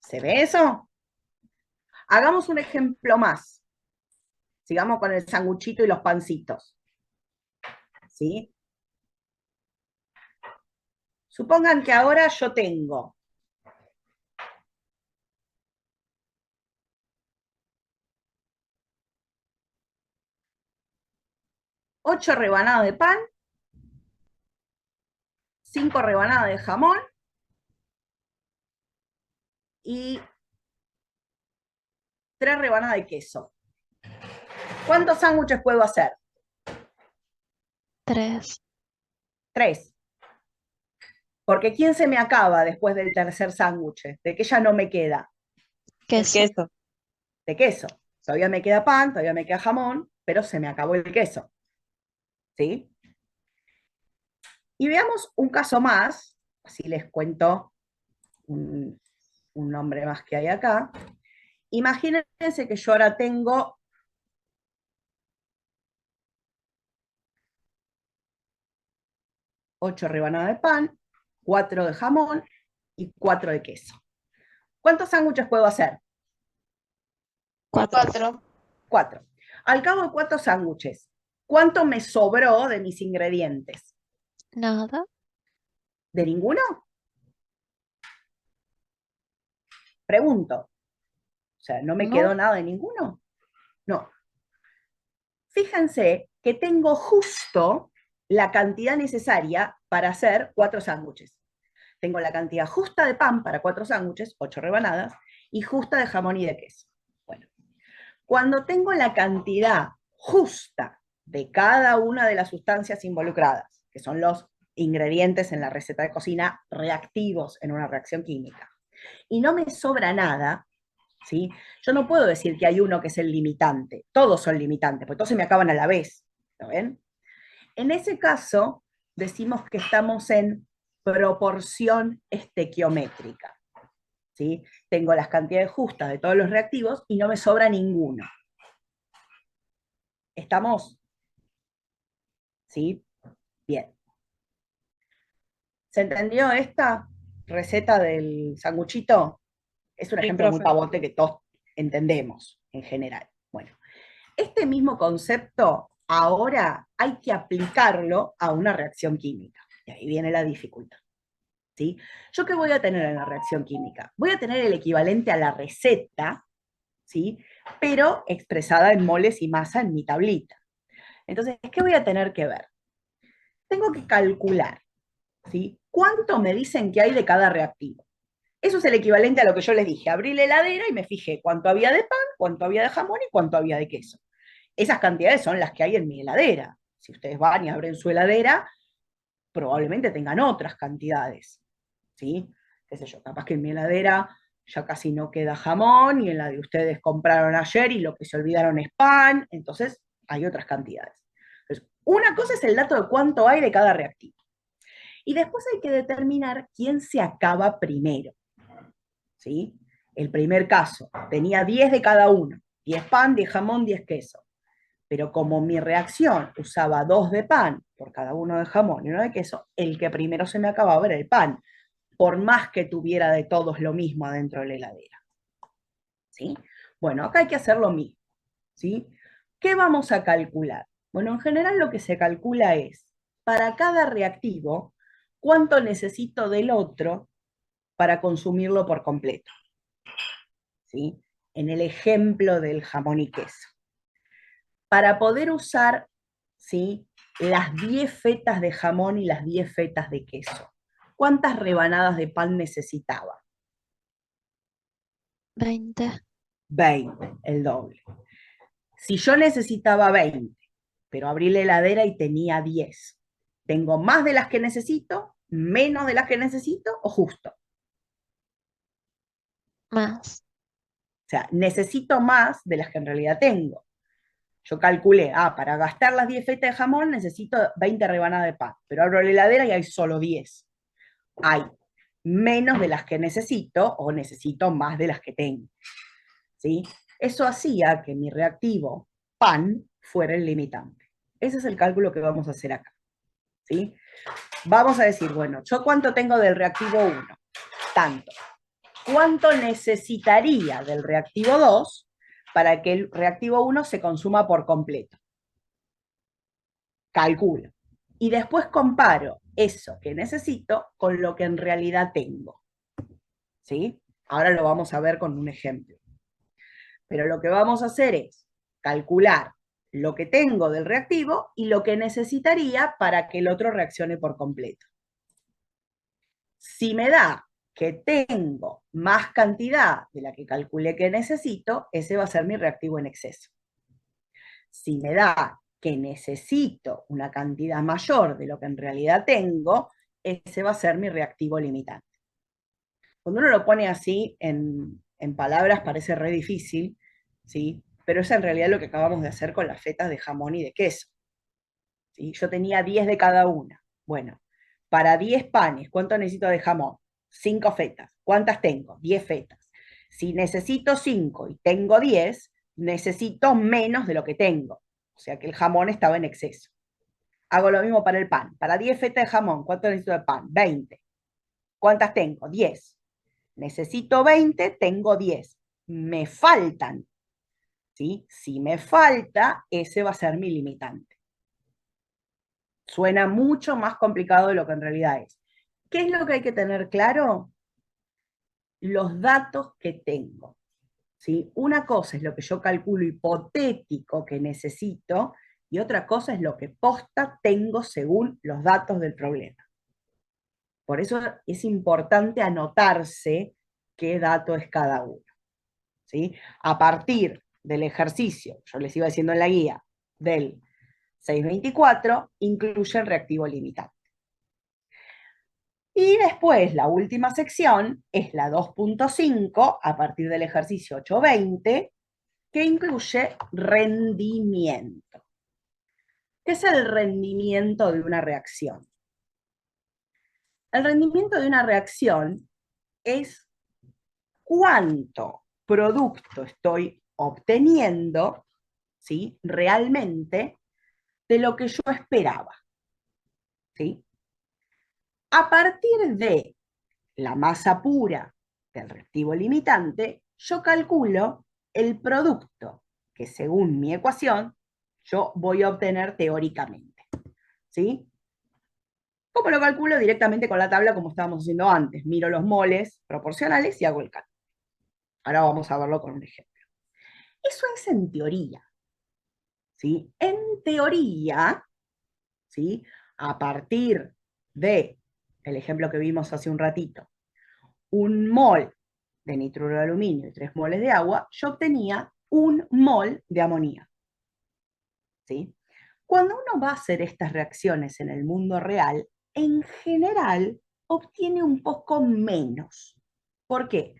¿Se ve eso? Hagamos un ejemplo más. Sigamos con el sanguchito y los pancitos. ¿Sí? Supongan que ahora yo tengo 8 rebanadas de pan, 5 rebanadas de jamón y 3 rebanadas de queso. ¿Cuántos sándwiches puedo hacer? 3. 3. Porque ¿quién se me acaba después del tercer sándwich? ¿De qué ya no me queda? El Queso. queso. De queso. Todavía me queda pan, todavía me queda jamón, pero se me acabó el queso. ¿Sí? Y veamos un caso más, así les cuento un nombre más que hay acá. Imagínense que yo ahora tengo 8 rebanadas de pan, 4 de jamón y 4 de queso. ¿Cuántos sándwiches puedo hacer? 4. 4. 4. Al cabo de 4 sándwiches, ¿cuánto me sobró de mis ingredientes? Nada. ¿De ninguno? Pregunto. O sea, ¿no me No. quedó nada de ninguno? No. Fíjense que tengo justo la cantidad necesaria para hacer 4 sándwiches. Tengo la cantidad justa de pan para 4 sándwiches, 8 rebanadas, y justa de jamón y de queso. Bueno, cuando tengo la cantidad justa de cada una de las sustancias involucradas, que son los ingredientes en la receta de cocina reactivos en una reacción química, y no me sobra nada, ¿sí? Yo no puedo decir que hay uno que es el limitante, todos son limitantes, porque todos se me acaban a la vez, ¿lo ven? En ese caso, decimos que estamos en proporción estequiométrica, ¿sí? Tengo las cantidades justas de todos los reactivos y no me sobra ninguno. ¿Estamos? ¿Sí? Bien. ¿Se entendió esta receta del sanguchito? Es un Sí, ejemplo muy profe. pavote que todos entendemos en general. Bueno, este mismo concepto ahora hay que aplicarlo a una reacción química. Y ahí viene la dificultad. ¿Sí? ¿Yo qué voy a tener en la reacción química? Voy a tener el equivalente a la receta, ¿sí? Pero expresada en moles y masa en mi tablita. Entonces, ¿qué voy a tener que ver? Tengo que calcular, ¿sí? ¿Cuánto me dicen que hay de cada reactivo? Eso es el equivalente a lo que yo les dije. Abrí la heladera y me fijé cuánto había de pan, cuánto había de jamón y cuánto había de queso. Esas cantidades son las que hay en mi heladera. Si ustedes van y abren su heladera, probablemente tengan otras cantidades. ¿Sí? Qué sé yo, capaz que en mi heladera ya casi no queda jamón y en la de ustedes compraron ayer y lo que se olvidaron es pan, entonces hay otras cantidades. Entonces, una cosa es el dato de cuánto hay de cada reactivo. Y después hay que determinar quién se acaba primero, ¿sí? El primer caso, tenía 10 de cada uno, 10 pan, 10 jamón, 10 queso. Pero como mi reacción usaba 2 de pan por cada uno de jamón y 1 de queso, el que primero se me acababa era el pan, por más que tuviera de todos lo mismo adentro de la heladera. ¿Sí? Bueno, acá hay que hacer lo mismo. ¿Sí? ¿Qué vamos a calcular? Bueno, en general lo que se calcula es, para cada reactivo, cuánto necesito del otro para consumirlo por completo. ¿Sí? En el ejemplo del jamón y queso. Para poder usar, ¿sí?, las 10 fetas de jamón y las 10 fetas de queso, ¿cuántas rebanadas de pan necesitaba? 20. 20, el doble. Si yo necesitaba 20, pero abrí la heladera y tenía 10, ¿tengo más de las que necesito, menos de las que necesito o justo? Más. O sea, necesito más de las que en realidad tengo. Yo calculé, para gastar las 10 fetas de jamón necesito 20 rebanadas de pan, pero abro la heladera y hay solo 10. Hay menos de las que necesito o necesito más de las que tengo. ¿Sí? Eso hacía que mi reactivo pan fuera el limitante. Ese es el cálculo que vamos a hacer acá. ¿Sí? Vamos a decir, bueno, ¿yo cuánto tengo del reactivo 1? Tanto. ¿Cuánto necesitaría del reactivo 2 para que el reactivo 1 se consuma por completo? Calculo. Y después comparo eso que necesito con lo que en realidad tengo. ¿Sí? Ahora lo vamos a ver con un ejemplo. Pero lo que vamos a hacer es calcular lo que tengo del reactivo y lo que necesitaría para que el otro reaccione por completo. Si me da que tengo más cantidad de la que calculé que necesito, ese va a ser mi reactivo en exceso. Si me da que necesito una cantidad mayor de lo que en realidad tengo, ese va a ser mi reactivo limitante. Cuando uno lo pone así en palabras parece re difícil, ¿sí? Pero es en realidad lo que acabamos de hacer con las fetas de jamón y de queso. ¿Sí? Yo tenía 10 de cada una. Bueno, para 10 panes, ¿cuánto necesito de jamón? 5 fetas. ¿Cuántas tengo? 10 fetas. Si necesito 5 y tengo 10, necesito menos de lo que tengo. O sea que el jamón estaba en exceso. Hago lo mismo para el pan. Para 10 fetas de jamón, ¿cuánto necesito de pan? 20. ¿Cuántas tengo? 10. Necesito 20, tengo 10. Me faltan. ¿Sí? Si me falta, ese va a ser mi limitante. Suena mucho más complicado de lo que en realidad es. ¿Qué es lo que hay que tener claro? Los datos que tengo. ¿Sí? Una cosa es lo que yo calculo hipotético que necesito y otra cosa es lo que posta tengo según los datos del problema. Por eso es importante anotarse qué dato es cada uno. ¿Sí? A partir del ejercicio, yo les iba diciendo en la guía, del 624, incluye el reactivo limitante. Y después, la última sección es la 2.5, a partir del ejercicio 820, que incluye rendimiento. ¿Qué es el rendimiento de una reacción? El rendimiento de una reacción es cuánto producto estoy obteniendo, ¿sí?, realmente de lo que yo esperaba. ¿Sí? A partir de la masa pura del reactivo limitante, yo calculo el producto que según mi ecuación yo voy a obtener teóricamente. ¿Sí? ¿Cómo lo calculo? Directamente con la tabla como estábamos haciendo antes. Miro los moles proporcionales y hago el cálculo. Ahora vamos a verlo con un ejemplo. Eso es en teoría. ¿Sí? En teoría, ¿sí?, a partir de el ejemplo que vimos hace un ratito, un mol de nitruro de aluminio y 3 moles de agua, yo obtenía 1 mol de amonía. ¿Sí? Cuando uno va a hacer estas reacciones en el mundo real, en general obtiene un poco menos. ¿Por qué?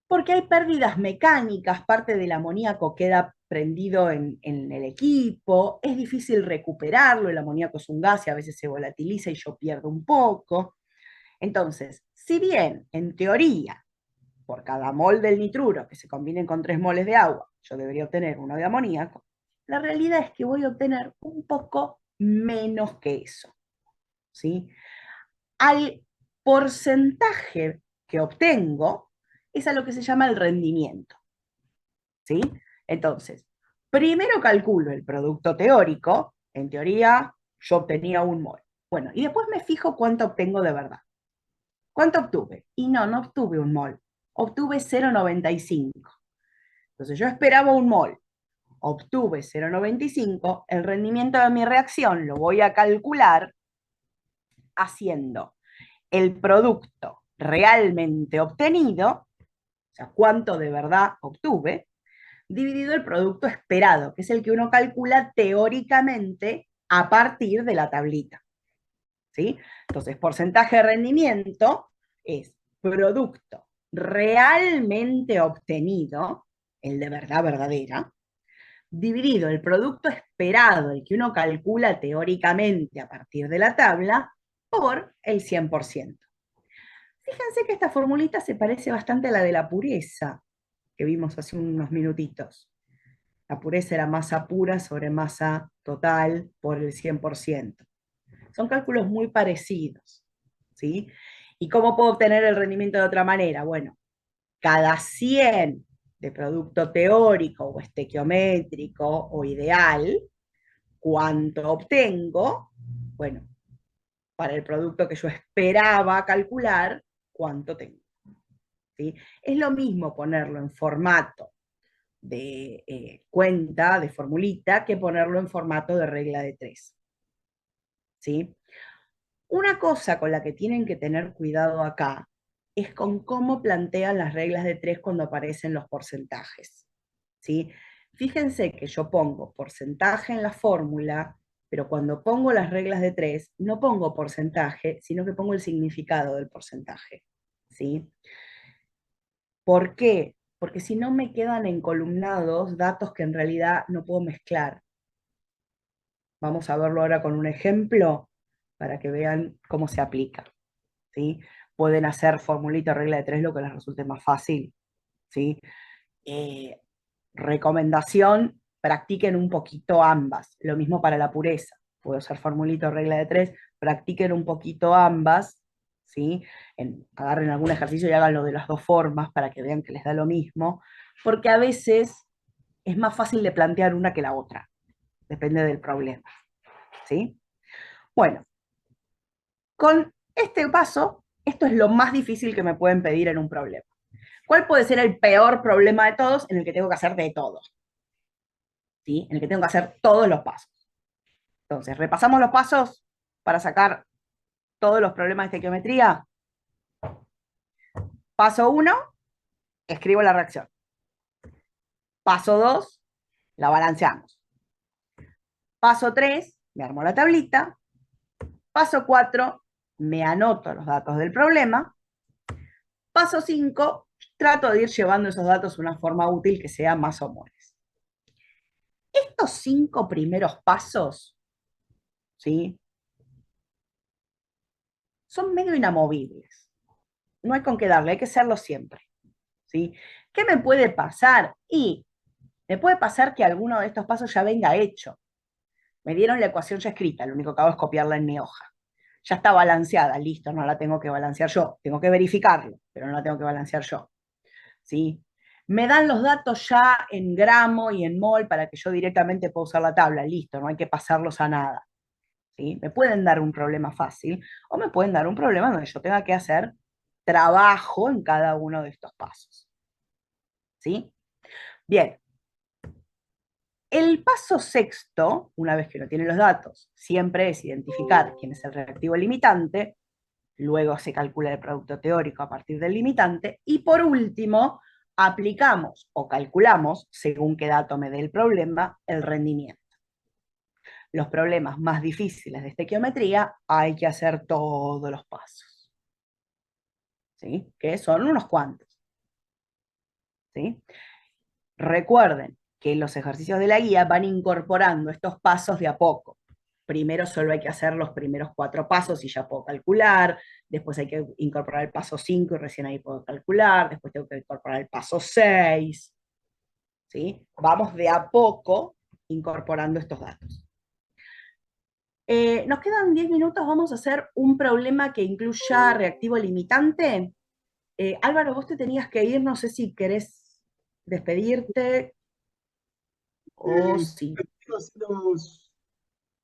Porque hay pérdidas mecánicas, parte del amoníaco queda prendido en el equipo, es difícil recuperarlo, el amoníaco es un gas y a veces se volatiliza y yo pierdo un poco. Entonces, si bien en teoría, por cada mol del nitruro que se combinen con 3 moles de agua, yo debería obtener 1 de amoníaco, la realidad es que voy a obtener un poco menos que eso, ¿sí? Al porcentaje que obtengo es a lo que se llama el rendimiento, ¿sí? Entonces, primero calculo el producto teórico, en teoría yo obtenía 1 mol. Bueno, y después me fijo cuánto obtengo de verdad. ¿Cuánto obtuve? Y no obtuve 1 mol, obtuve 0,95. Entonces yo esperaba 1 mol, obtuve 0,95, el rendimiento de mi reacción lo voy a calcular haciendo el producto realmente obtenido, o sea, cuánto de verdad obtuve, dividido el producto esperado, que es el que uno calcula teóricamente a partir de la tablita. ¿Sí? Entonces, porcentaje de rendimiento es producto realmente obtenido, el de verdad verdadera, dividido el producto esperado, el que uno calcula teóricamente a partir de la tabla, por el 100%. Fíjense que esta formulita se parece bastante a la de la pureza, que vimos hace unos minutitos. La pureza era masa pura sobre masa total por el 100%. Son cálculos muy parecidos, ¿sí? ¿Y cómo puedo obtener el rendimiento de otra manera? Bueno, cada 100 de producto teórico o estequiométrico o ideal, ¿cuánto obtengo? Bueno, para el producto que yo esperaba calcular, ¿cuánto tengo? ¿Sí? Es lo mismo ponerlo en formato de cuenta, de formulita, que ponerlo en formato de regla de 3. ¿Sí? Una cosa con la que tienen que tener cuidado acá es con cómo plantean las reglas de 3 cuando aparecen los porcentajes, ¿sí? Fíjense que yo pongo porcentaje en la fórmula, pero cuando pongo las reglas de 3 no pongo porcentaje, sino que pongo el significado del porcentaje, ¿sí? ¿Por qué? Porque si no me quedan encolumnados datos que en realidad no puedo mezclar. Vamos a verlo ahora con un ejemplo para que vean cómo se aplica, ¿sí? Pueden hacer formulita regla de 3 lo que les resulte más fácil, ¿sí? Recomendación, practiquen un poquito ambas. Lo mismo para la pureza. Puedo hacer formulita regla de 3, practiquen un poquito ambas, ¿sí? Agarren algún ejercicio y háganlo de las dos formas para que vean que les da lo mismo, porque a veces es más fácil de plantear una que la otra. Depende del problema, ¿sí? Bueno, con este paso, esto es lo más difícil que me pueden pedir en un problema. ¿Cuál puede ser el peor problema de todos en el que tengo que hacer de todo? ¿Sí? En el que tengo que hacer todos los pasos. Entonces, repasamos los pasos para sacar todos los problemas de estequiometría. Paso 1, escribo la reacción. Paso 2, la balanceamos. Paso 3, me armo la tablita. Paso 4, me anoto los datos del problema. Paso 5, trato de ir llevando esos datos de una forma útil que sea más o menos. Estos 5 primeros pasos, ¿sí? Son medio inamovibles. No hay con qué darle, hay que hacerlo siempre, ¿sí? ¿Qué me puede pasar? Y me puede pasar que alguno de estos pasos ya venga hecho. Me dieron la ecuación ya escrita, lo único que hago es copiarla en mi hoja. Ya está balanceada, listo, no la tengo que balancear yo. Tengo que verificarlo, pero no la tengo que balancear yo, ¿sí? Me dan los datos ya en gramo y en mol para que yo directamente pueda usar la tabla, listo, no hay que pasarlos a nada, ¿sí? Me pueden dar un problema fácil o me pueden dar un problema donde yo tenga que hacer trabajo en cada uno de estos pasos, ¿sí? Bien. El paso sexto, una vez que no tiene los datos, siempre es identificar quién es el reactivo limitante, luego se calcula el producto teórico a partir del limitante, y por último, aplicamos o calculamos, según qué dato me dé el problema, el rendimiento. Los problemas más difíciles de estequiometría hay que hacer todos los pasos, ¿sí? Que son unos cuantos, ¿sí? Recuerden que los ejercicios de la guía van incorporando estos pasos de a poco. Primero solo hay que hacer los primeros 4 pasos y ya puedo calcular, después hay que incorporar el paso 5 y recién ahí puedo calcular, después tengo que incorporar el paso 6, ¿sí? Vamos de a poco incorporando estos datos. Nos quedan 10 minutos, vamos a hacer un problema que incluya reactivo limitante. Álvaro, vos te tenías que ir, no sé si querés despedirte o sí. Así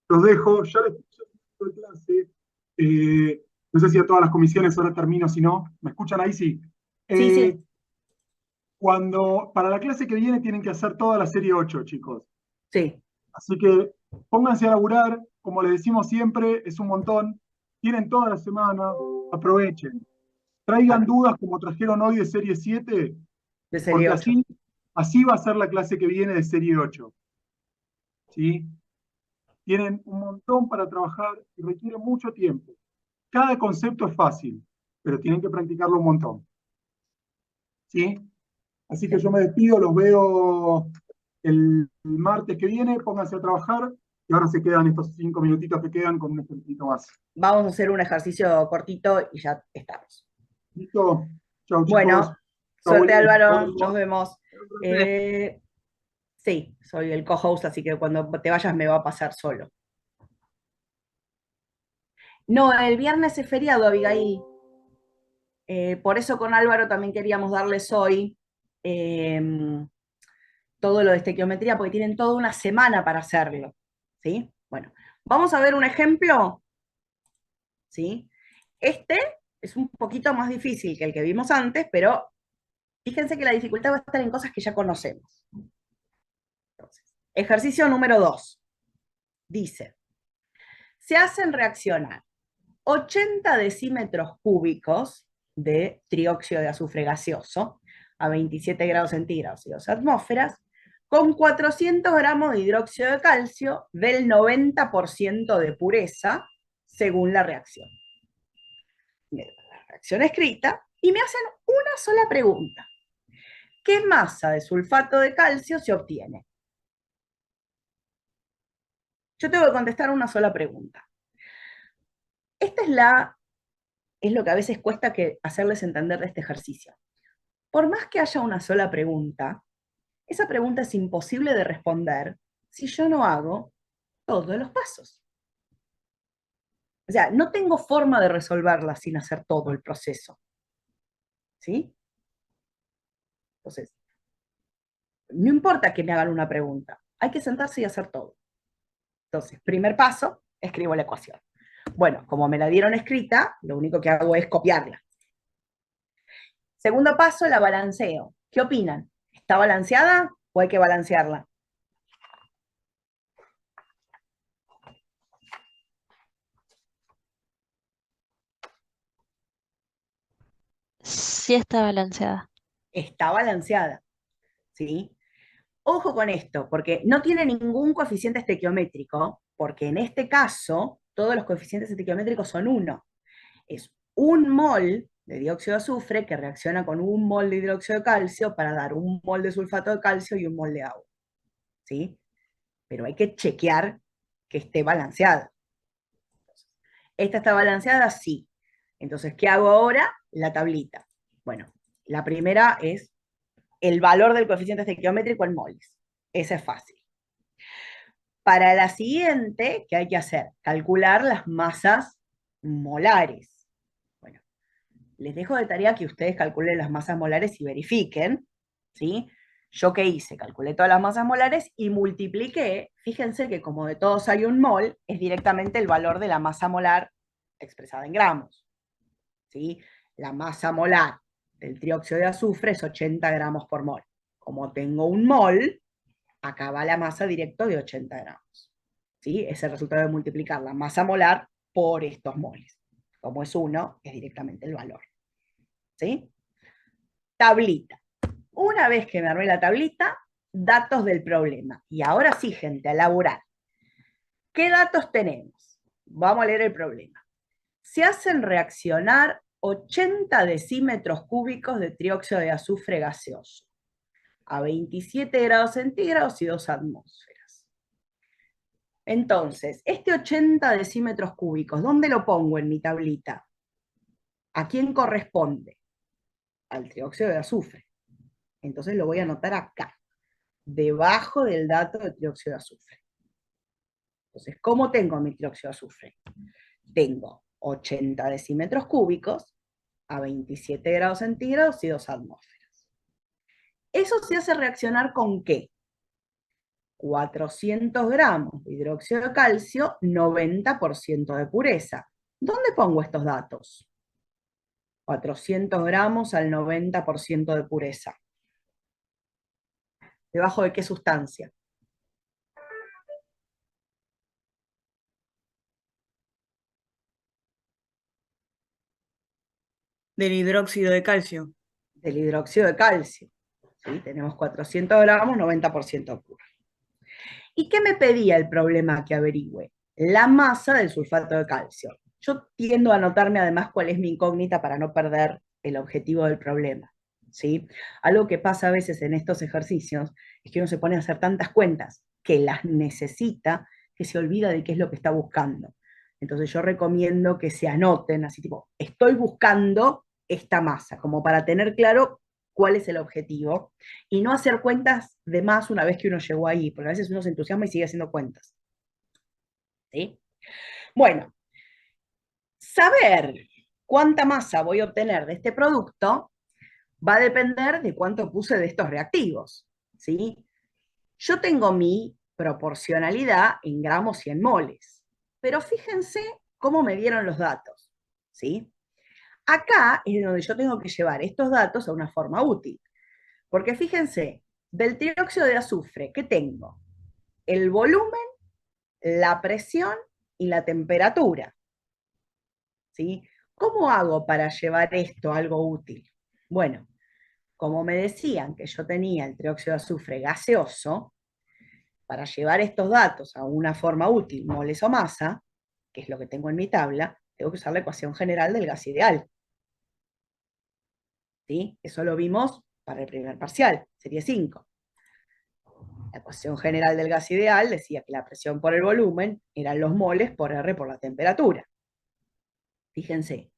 los dejo, ya les puse de clase. No sé si a todas las comisiones ahora termino, si no. ¿Me escuchan ahí? Sí. Sí, sí. Para la clase que viene tienen que hacer toda la serie 8, chicos. Sí. Así que pónganse a laburar, como les decimos siempre, es un montón. Tienen toda la semana, aprovechen. Traigan dudas como trajeron hoy de serie 7, De serie porque 8. así va a ser la clase que viene de serie 8. ¿Sí? Tienen un montón para trabajar y requiere mucho tiempo. Cada concepto es fácil, pero tienen que practicarlo un montón. ¿Sí? Así que yo me despido, los veo el martes que viene, pónganse a trabajar y ahora se quedan estos 5 minutitos que quedan con un ejemplito más. Vamos a hacer un ejercicio cortito y ya estamos. ¿Listo? Chau, chicos. Bueno, suerte Álvaro, nos vemos. Profe. Sí, soy el co-host, así que cuando te vayas me va a pasar solo. No, el viernes es feriado, Abigail. Por eso con Álvaro también queríamos darles hoy todo lo de estequiometría, porque tienen toda una semana para hacerlo. ¿Sí? Bueno, vamos a ver un ejemplo. ¿Sí? Este es un poquito más difícil que el que vimos antes, pero fíjense que la dificultad va a estar en cosas que ya conocemos. Entonces, ejercicio número 2. Dice, se hacen reaccionar 80 decímetros cúbicos de trióxido de azufre gaseoso a 27 grados centígrados y 2 atmósferas con 400 gramos de hidróxido de calcio del 90% de pureza según la reacción. Me dan la reacción escrita y me hacen una sola pregunta. ¿Qué masa de sulfato de calcio se obtiene? Yo tengo que contestar una sola pregunta. Esta es lo que a veces cuesta hacerles entender de este ejercicio. Por más que haya una sola pregunta, esa pregunta es imposible de responder si yo no hago todos los pasos. O sea, no tengo forma de resolverla sin hacer todo el proceso. ¿Sí? Entonces, no importa que me hagan una pregunta, hay que sentarse y hacer todo. Entonces, primer paso, escribo la ecuación. Bueno, como me la dieron escrita, lo único que hago es copiarla. Segundo paso, la balanceo. ¿Qué opinan? ¿Está balanceada o hay que balancearla? Sí está balanceada. Está balanceada. ¿Sí? Ojo con esto, porque no tiene ningún coeficiente estequiométrico, porque en este caso todos los coeficientes estequiométricos son 1. Es 1 mol de dióxido de azufre que reacciona con 1 mol de hidróxido de calcio para dar 1 mol de sulfato de calcio y 1 mol de agua. ¿Sí? Pero hay que chequear que esté balanceada. ¿Esta está balanceada? Sí. Entonces, ¿qué hago ahora? La tablita. Bueno, la primera es el valor del coeficiente estequiométrico en moles. Esa es fácil. Para la siguiente, ¿qué hay que hacer? Calcular las masas molares. Bueno, les dejo de tarea que ustedes calculen las masas molares y verifiquen, ¿sí? ¿Yo qué hice? Calculé todas las masas molares y multipliqué. Fíjense que como de todos hay 1 mol, es directamente el valor de la masa molar expresada en gramos. ¿Sí? La masa molar del trióxido de azufre es 80 gramos por mol. Como tengo 1 mol, acá va la masa directo de 80 gramos. ¿Sí? Es el resultado de multiplicar la masa molar por estos moles. Como es 1, es directamente el valor. ¿Sí? Tablita. Una vez que me armé la tablita, datos del problema. Y ahora sí, gente, a elaborar. ¿Qué datos tenemos? Vamos a leer el problema. Se hacen reaccionar 80 decímetros cúbicos de trióxido de azufre gaseoso a 27 grados centígrados y 2 atmósferas. Entonces, este 80 decímetros cúbicos, ¿dónde lo pongo en mi tablita? ¿A quién corresponde? Al trióxido de azufre. Entonces lo voy a anotar acá, debajo del dato de trióxido de azufre. Entonces, ¿cómo tengo mi trióxido de azufre? Tengo 80 decímetros cúbicos a 27 grados centígrados y 2 atmósferas. ¿Eso se hace reaccionar con qué? 400 gramos de hidróxido de calcio, 90% de pureza. ¿Dónde pongo estos datos? 400 gramos al 90% de pureza. ¿Debajo de qué sustancia? Del hidróxido de calcio. Del hidróxido de calcio. ¿Sí? Tenemos 400 gramos, 90% puro. ¿Y qué me pedía el problema que averigüe? La masa del sulfato de calcio. Yo tiendo a anotarme además cuál es mi incógnita para no perder el objetivo del problema. ¿Sí? Algo que pasa a veces en estos ejercicios es que uno se pone a hacer tantas cuentas que las necesita que se olvida de qué es lo que está buscando. Entonces yo recomiendo que se anoten así tipo, estoy buscando esta masa, como para tener claro cuál es el objetivo y no hacer cuentas de más una vez que uno llegó ahí, porque a veces uno se entusiasma y sigue haciendo cuentas. ¿Sí? Bueno, saber cuánta masa voy a obtener de este producto va a depender de cuánto puse de estos reactivos. ¿Sí? Yo tengo mi proporcionalidad en gramos y en moles, pero fíjense cómo me dieron los datos. ¿Sí? Acá es donde yo tengo que llevar estos datos a una forma útil. Porque fíjense, del trióxido de azufre, ¿qué tengo? El volumen, la presión y la temperatura. ¿Sí? ¿Cómo hago para llevar esto a algo útil? Bueno, como me decían que yo tenía el trióxido de azufre gaseoso, para llevar estos datos a una forma útil, moles o masa, que es lo que tengo en mi tabla, tengo que usar la ecuación general del gas ideal. ¿Sí? Eso lo vimos para el primer parcial, serie 5. La ecuación general del gas ideal decía que la presión por el volumen eran los moles por R por la temperatura. Fíjense,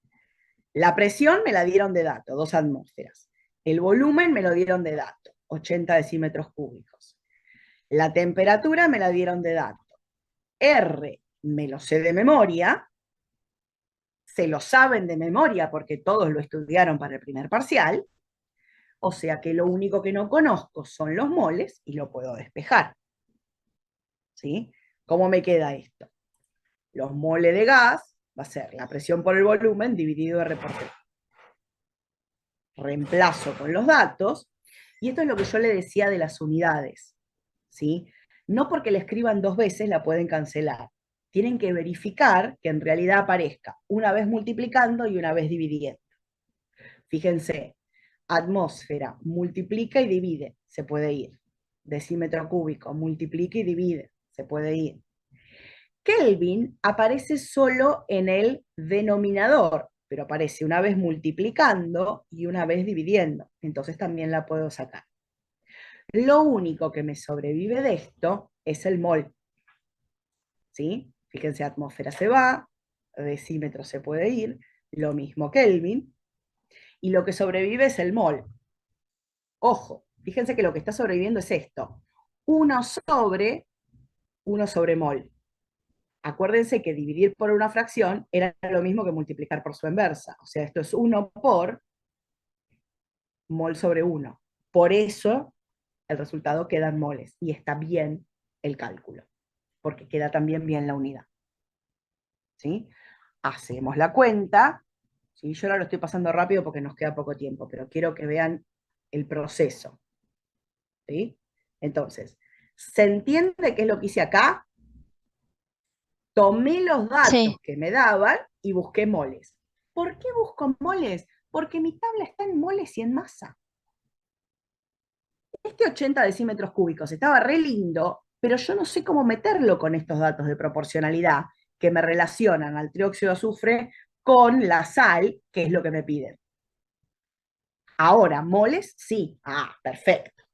la presión me la dieron de dato, 2 atmósferas. El volumen me lo dieron de dato, 80 decímetros cúbicos. La temperatura me la dieron de dato. R me lo sé de memoria, se lo saben de memoria porque todos lo estudiaron para el primer parcial, o sea que lo único que no conozco son los moles y lo puedo despejar. ¿Sí? ¿Cómo me queda esto? Los moles de gas va a ser la presión por el volumen dividido R por T. Reemplazo con los datos, y esto es lo que yo le decía de las unidades. ¿Sí? No porque le escriban 2 veces la pueden cancelar. Tienen que verificar que en realidad aparezca una vez multiplicando y una vez dividiendo. Fíjense, atmósfera multiplica y divide, se puede ir. Decímetro cúbico multiplica y divide, se puede ir. Kelvin aparece solo en el denominador, pero aparece una vez multiplicando y una vez dividiendo, entonces también la puedo sacar. Lo único que me sobrevive de esto es el mol. ¿Sí? Fíjense, atmósfera se va, decímetro se puede ir, lo mismo Kelvin, y lo que sobrevive es el mol. Ojo, fíjense que lo que está sobreviviendo es esto, 1 sobre mol. Acuérdense que dividir por una fracción era lo mismo que multiplicar por su inversa, o sea, esto es 1 por mol sobre 1. Por eso el resultado queda en moles, y está bien el cálculo, porque queda también bien la unidad. ¿Sí? Hacemos la cuenta, ¿sí? Yo ahora lo estoy pasando rápido porque nos queda poco tiempo, pero quiero que vean el proceso. ¿Sí? Entonces, ¿se entiende qué es lo que hice acá? Tomé los datos Sí, que me daban y busqué moles. ¿Por qué busco moles? Porque mi tabla está en moles y en masa. Este 80 decímetros cúbicos estaba re lindo, pero yo no sé cómo meterlo con estos datos de proporcionalidad que me relacionan al trióxido de azufre con la sal, que es lo que me piden. Ahora, moles, sí. Ah, perfecto.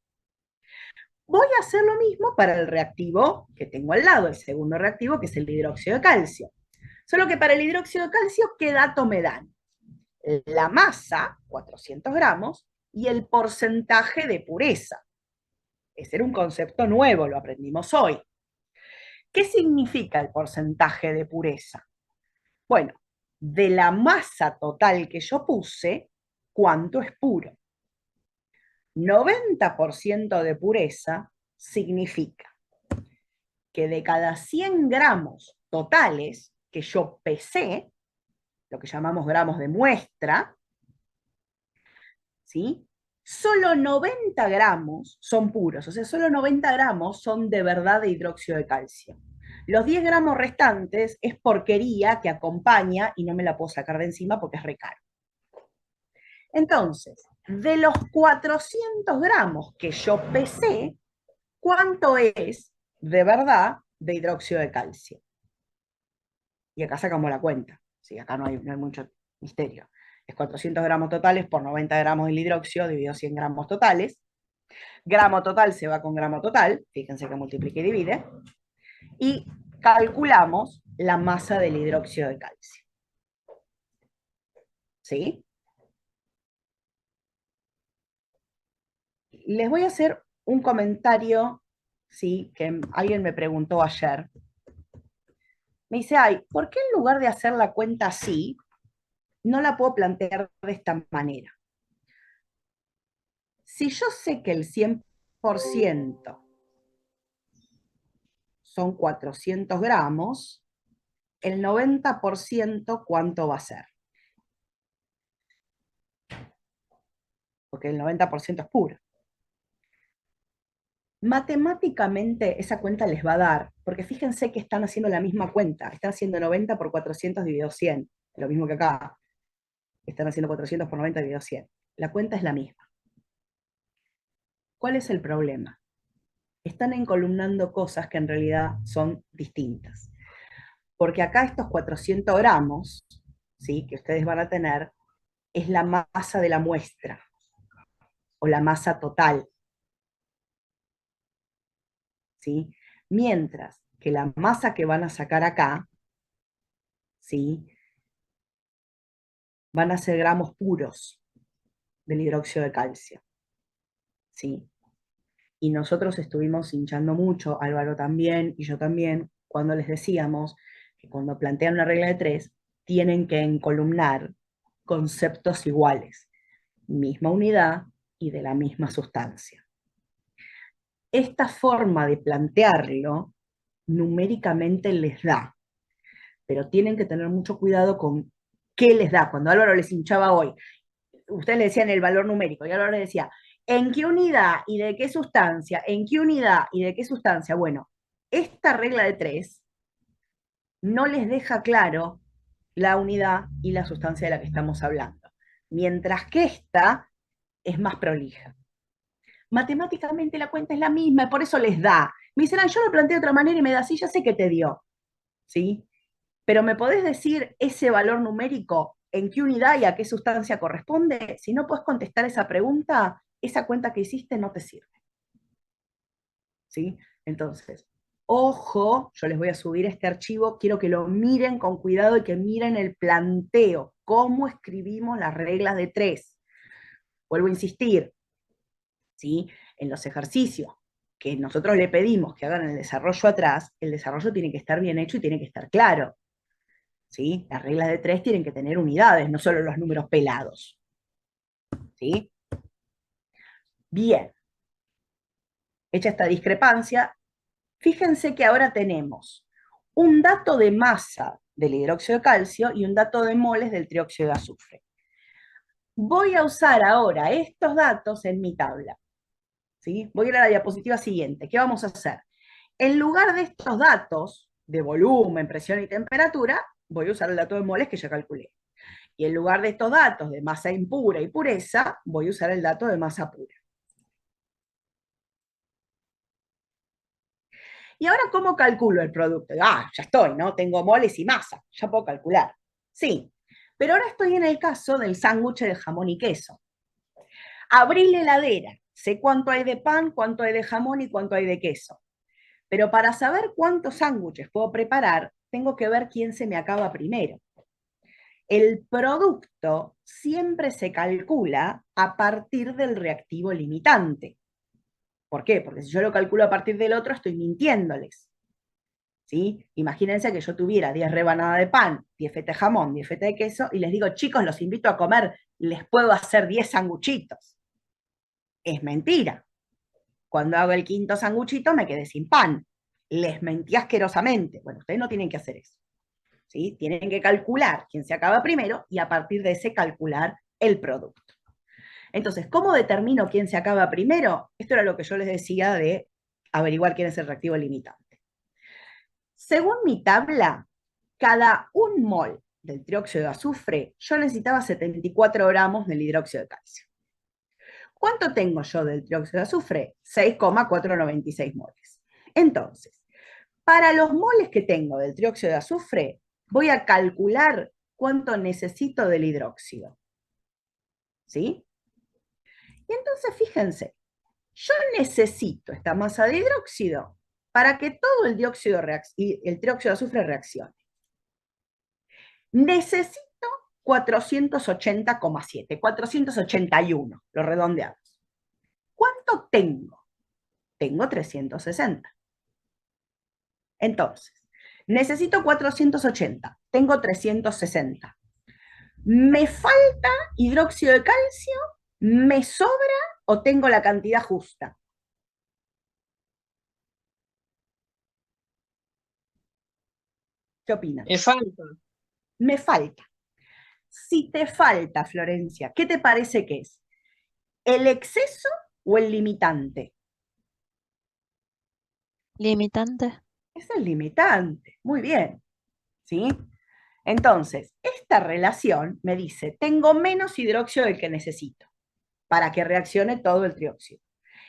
Voy a hacer lo mismo para el reactivo que tengo al lado, el segundo reactivo, que es el hidróxido de calcio. Solo que para el hidróxido de calcio, ¿qué dato me dan? La masa, 400 gramos, y el porcentaje de pureza. Ese era un concepto nuevo, lo aprendimos hoy. ¿Qué significa el porcentaje de pureza? Bueno, de la masa total que yo puse, ¿cuánto es puro? 90% de pureza significa que de cada 100 gramos totales que yo pesé, lo que llamamos gramos de muestra, ¿sí? Solo 90 gramos son puros, o sea, solo 90 gramos son de verdad de hidróxido de calcio. Los 10 gramos restantes es porquería que acompaña y no me la puedo sacar de encima porque es re caro. Entonces, de los 400 gramos que yo pesé, ¿cuánto es de verdad de hidróxido de calcio? Y acá sacamos la cuenta. Sí, acá no hay mucho misterio. Es 400 gramos totales por 90 gramos del hidróxido dividido 100 gramos totales. Gramo total se va con gramo total. Fíjense que multiplica y divide. Y calculamos la masa del hidróxido de calcio. ¿Sí? Les voy a hacer un comentario, ¿sí? Que alguien me preguntó ayer. Me dice, ay, ¿por qué en lugar de hacer la cuenta así, no la puedo plantear de esta manera? Si yo sé que el 100% son 400 gramos, el 90% ¿cuánto va a ser? Porque el 90% es puro. Matemáticamente esa cuenta les va a dar, porque fíjense que están haciendo la misma cuenta, están haciendo 90 por 400 dividido 100, lo mismo que acá, están haciendo 400 por 90 dividido 100. La cuenta es la misma. ¿Cuál es el problema? Están encolumnando cosas que en realidad son distintas. Porque acá estos 400 gramos, ¿sí?, que ustedes van a tener, es la masa de la muestra, o la masa total. ¿Sí? Mientras que la masa que van a sacar acá, ¿sí?, van a ser gramos puros del hidróxido de calcio. ¿Sí? Y nosotros estuvimos hinchando mucho, Álvaro también, y yo también, cuando les decíamos que cuando plantean una regla de 3, tienen que encolumnar conceptos iguales, misma unidad y de la misma sustancia. Esta forma de plantearlo numéricamente les da, pero tienen que tener mucho cuidado con qué les da. Cuando Álvaro les hinchaba hoy, ustedes le decían el valor numérico, y Álvaro les decía, ¿en qué unidad y de qué sustancia? ¿En qué unidad y de qué sustancia? Bueno, esta regla de 3 no les deja claro la unidad y la sustancia de la que estamos hablando, mientras que esta es más prolija. Matemáticamente la cuenta es la misma, y por eso les da. Me dicen, yo lo planteé de otra manera y me da, sí, ya sé que te dio, ¿sí? Pero ¿me podés decir ese valor numérico, en qué unidad y a qué sustancia corresponde? Si no podés contestar esa pregunta, esa cuenta que hiciste no te sirve. ¿Sí? Entonces, ojo, yo les voy a subir este archivo, quiero que lo miren con cuidado y que miren el planteo, cómo escribimos las reglas de 3. Vuelvo a insistir, ¿sí?, en los ejercicios que nosotros le pedimos que hagan el desarrollo atrás, el desarrollo tiene que estar bien hecho y tiene que estar claro. ¿Sí? Las reglas de 3 tienen que tener unidades, no solo los números pelados. ¿Sí? Bien. Hecha esta discrepancia, fíjense que ahora tenemos un dato de masa del hidróxido de calcio y un dato de moles del trióxido de azufre. Voy a usar ahora estos datos en mi tabla. ¿Sí? Voy a ir a la diapositiva siguiente. ¿Qué vamos a hacer? En lugar de estos datos de volumen, presión y temperatura, voy a usar el dato de moles que ya calculé. Y en lugar de estos datos de masa impura y pureza, voy a usar el dato de masa pura. Y ahora, ¿cómo calculo el producto? Ya estoy, ¿no? Tengo moles y masa, ya puedo calcular. Sí, pero ahora estoy en el caso del sándwich de jamón y queso. Abrí la heladera, Sé cuánto hay de pan, cuánto hay de jamón y cuánto hay de queso. Pero para saber cuántos sándwiches puedo preparar, tengo que ver quién se me acaba primero. El producto siempre se calcula a partir del reactivo limitante. ¿Por qué? Porque si yo lo calculo a partir del otro, estoy mintiéndoles. ¿Sí? Imagínense que yo tuviera 10 rebanadas de pan, 10 feta de jamón, 10 feta de queso, y les digo, chicos, los invito a comer, les puedo hacer 10 sanguchitos. Es mentira. Cuando hago el quinto sanguchito me quedé sin pan. Les mentí asquerosamente. Bueno, ustedes no tienen que hacer eso. ¿Sí? Tienen que calcular quién se acaba primero y a partir de ese calcular el producto. Entonces, ¿cómo determino quién se acaba primero? Esto era lo que yo les decía de averiguar quién es el reactivo limitante. Según mi tabla, cada 1 mol del trióxido de azufre, yo necesitaba 74 gramos del hidróxido de calcio. ¿Cuánto tengo yo del trióxido de azufre? 6,496 moles. Entonces, para los moles que tengo del trióxido de azufre, voy a calcular cuánto necesito del hidróxido. ¿Sí? Y entonces, fíjense, yo necesito esta masa de hidróxido para que todo el trióxido de azufre reaccione. Necesito 480,7, 481, lo redondeamos. ¿Cuánto tengo? Tengo 360. Entonces, necesito 480, tengo 360. ¿Me falta hidróxido de calcio? ¿Me sobra o tengo la cantidad justa? ¿Qué opinan? Me falta. Me falta. Si te falta, Florencia, ¿qué te parece que es? ¿El exceso o el limitante? Limitante. Es el limitante. Muy bien. ¿Sí? Entonces, esta relación me dice, tengo menos hidróxido del que necesito para que reaccione todo el trióxido.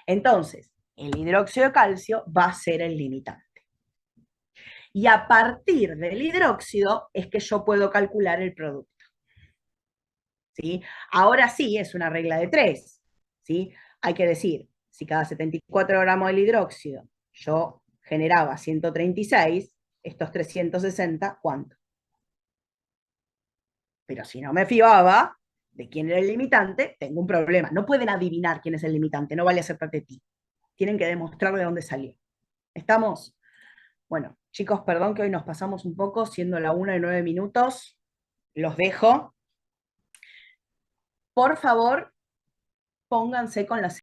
Entonces, el hidróxido de calcio va a ser el limitante. Y a partir del hidróxido es que yo puedo calcular el producto. ¿Sí? Ahora sí es una regla de 3. ¿Sí? Hay que decir, si cada 74 gramos del hidróxido yo generaba 136, estos 360, ¿cuánto? Pero si no me fiaba de quién era el limitante, tengo un problema. No pueden adivinar quién es el limitante, no vale hacer ti. Tienen que demostrar de dónde salió. ¿Estamos? Bueno, chicos, perdón que hoy nos pasamos un poco, siendo la 1:09. Los dejo. Por favor, pónganse con las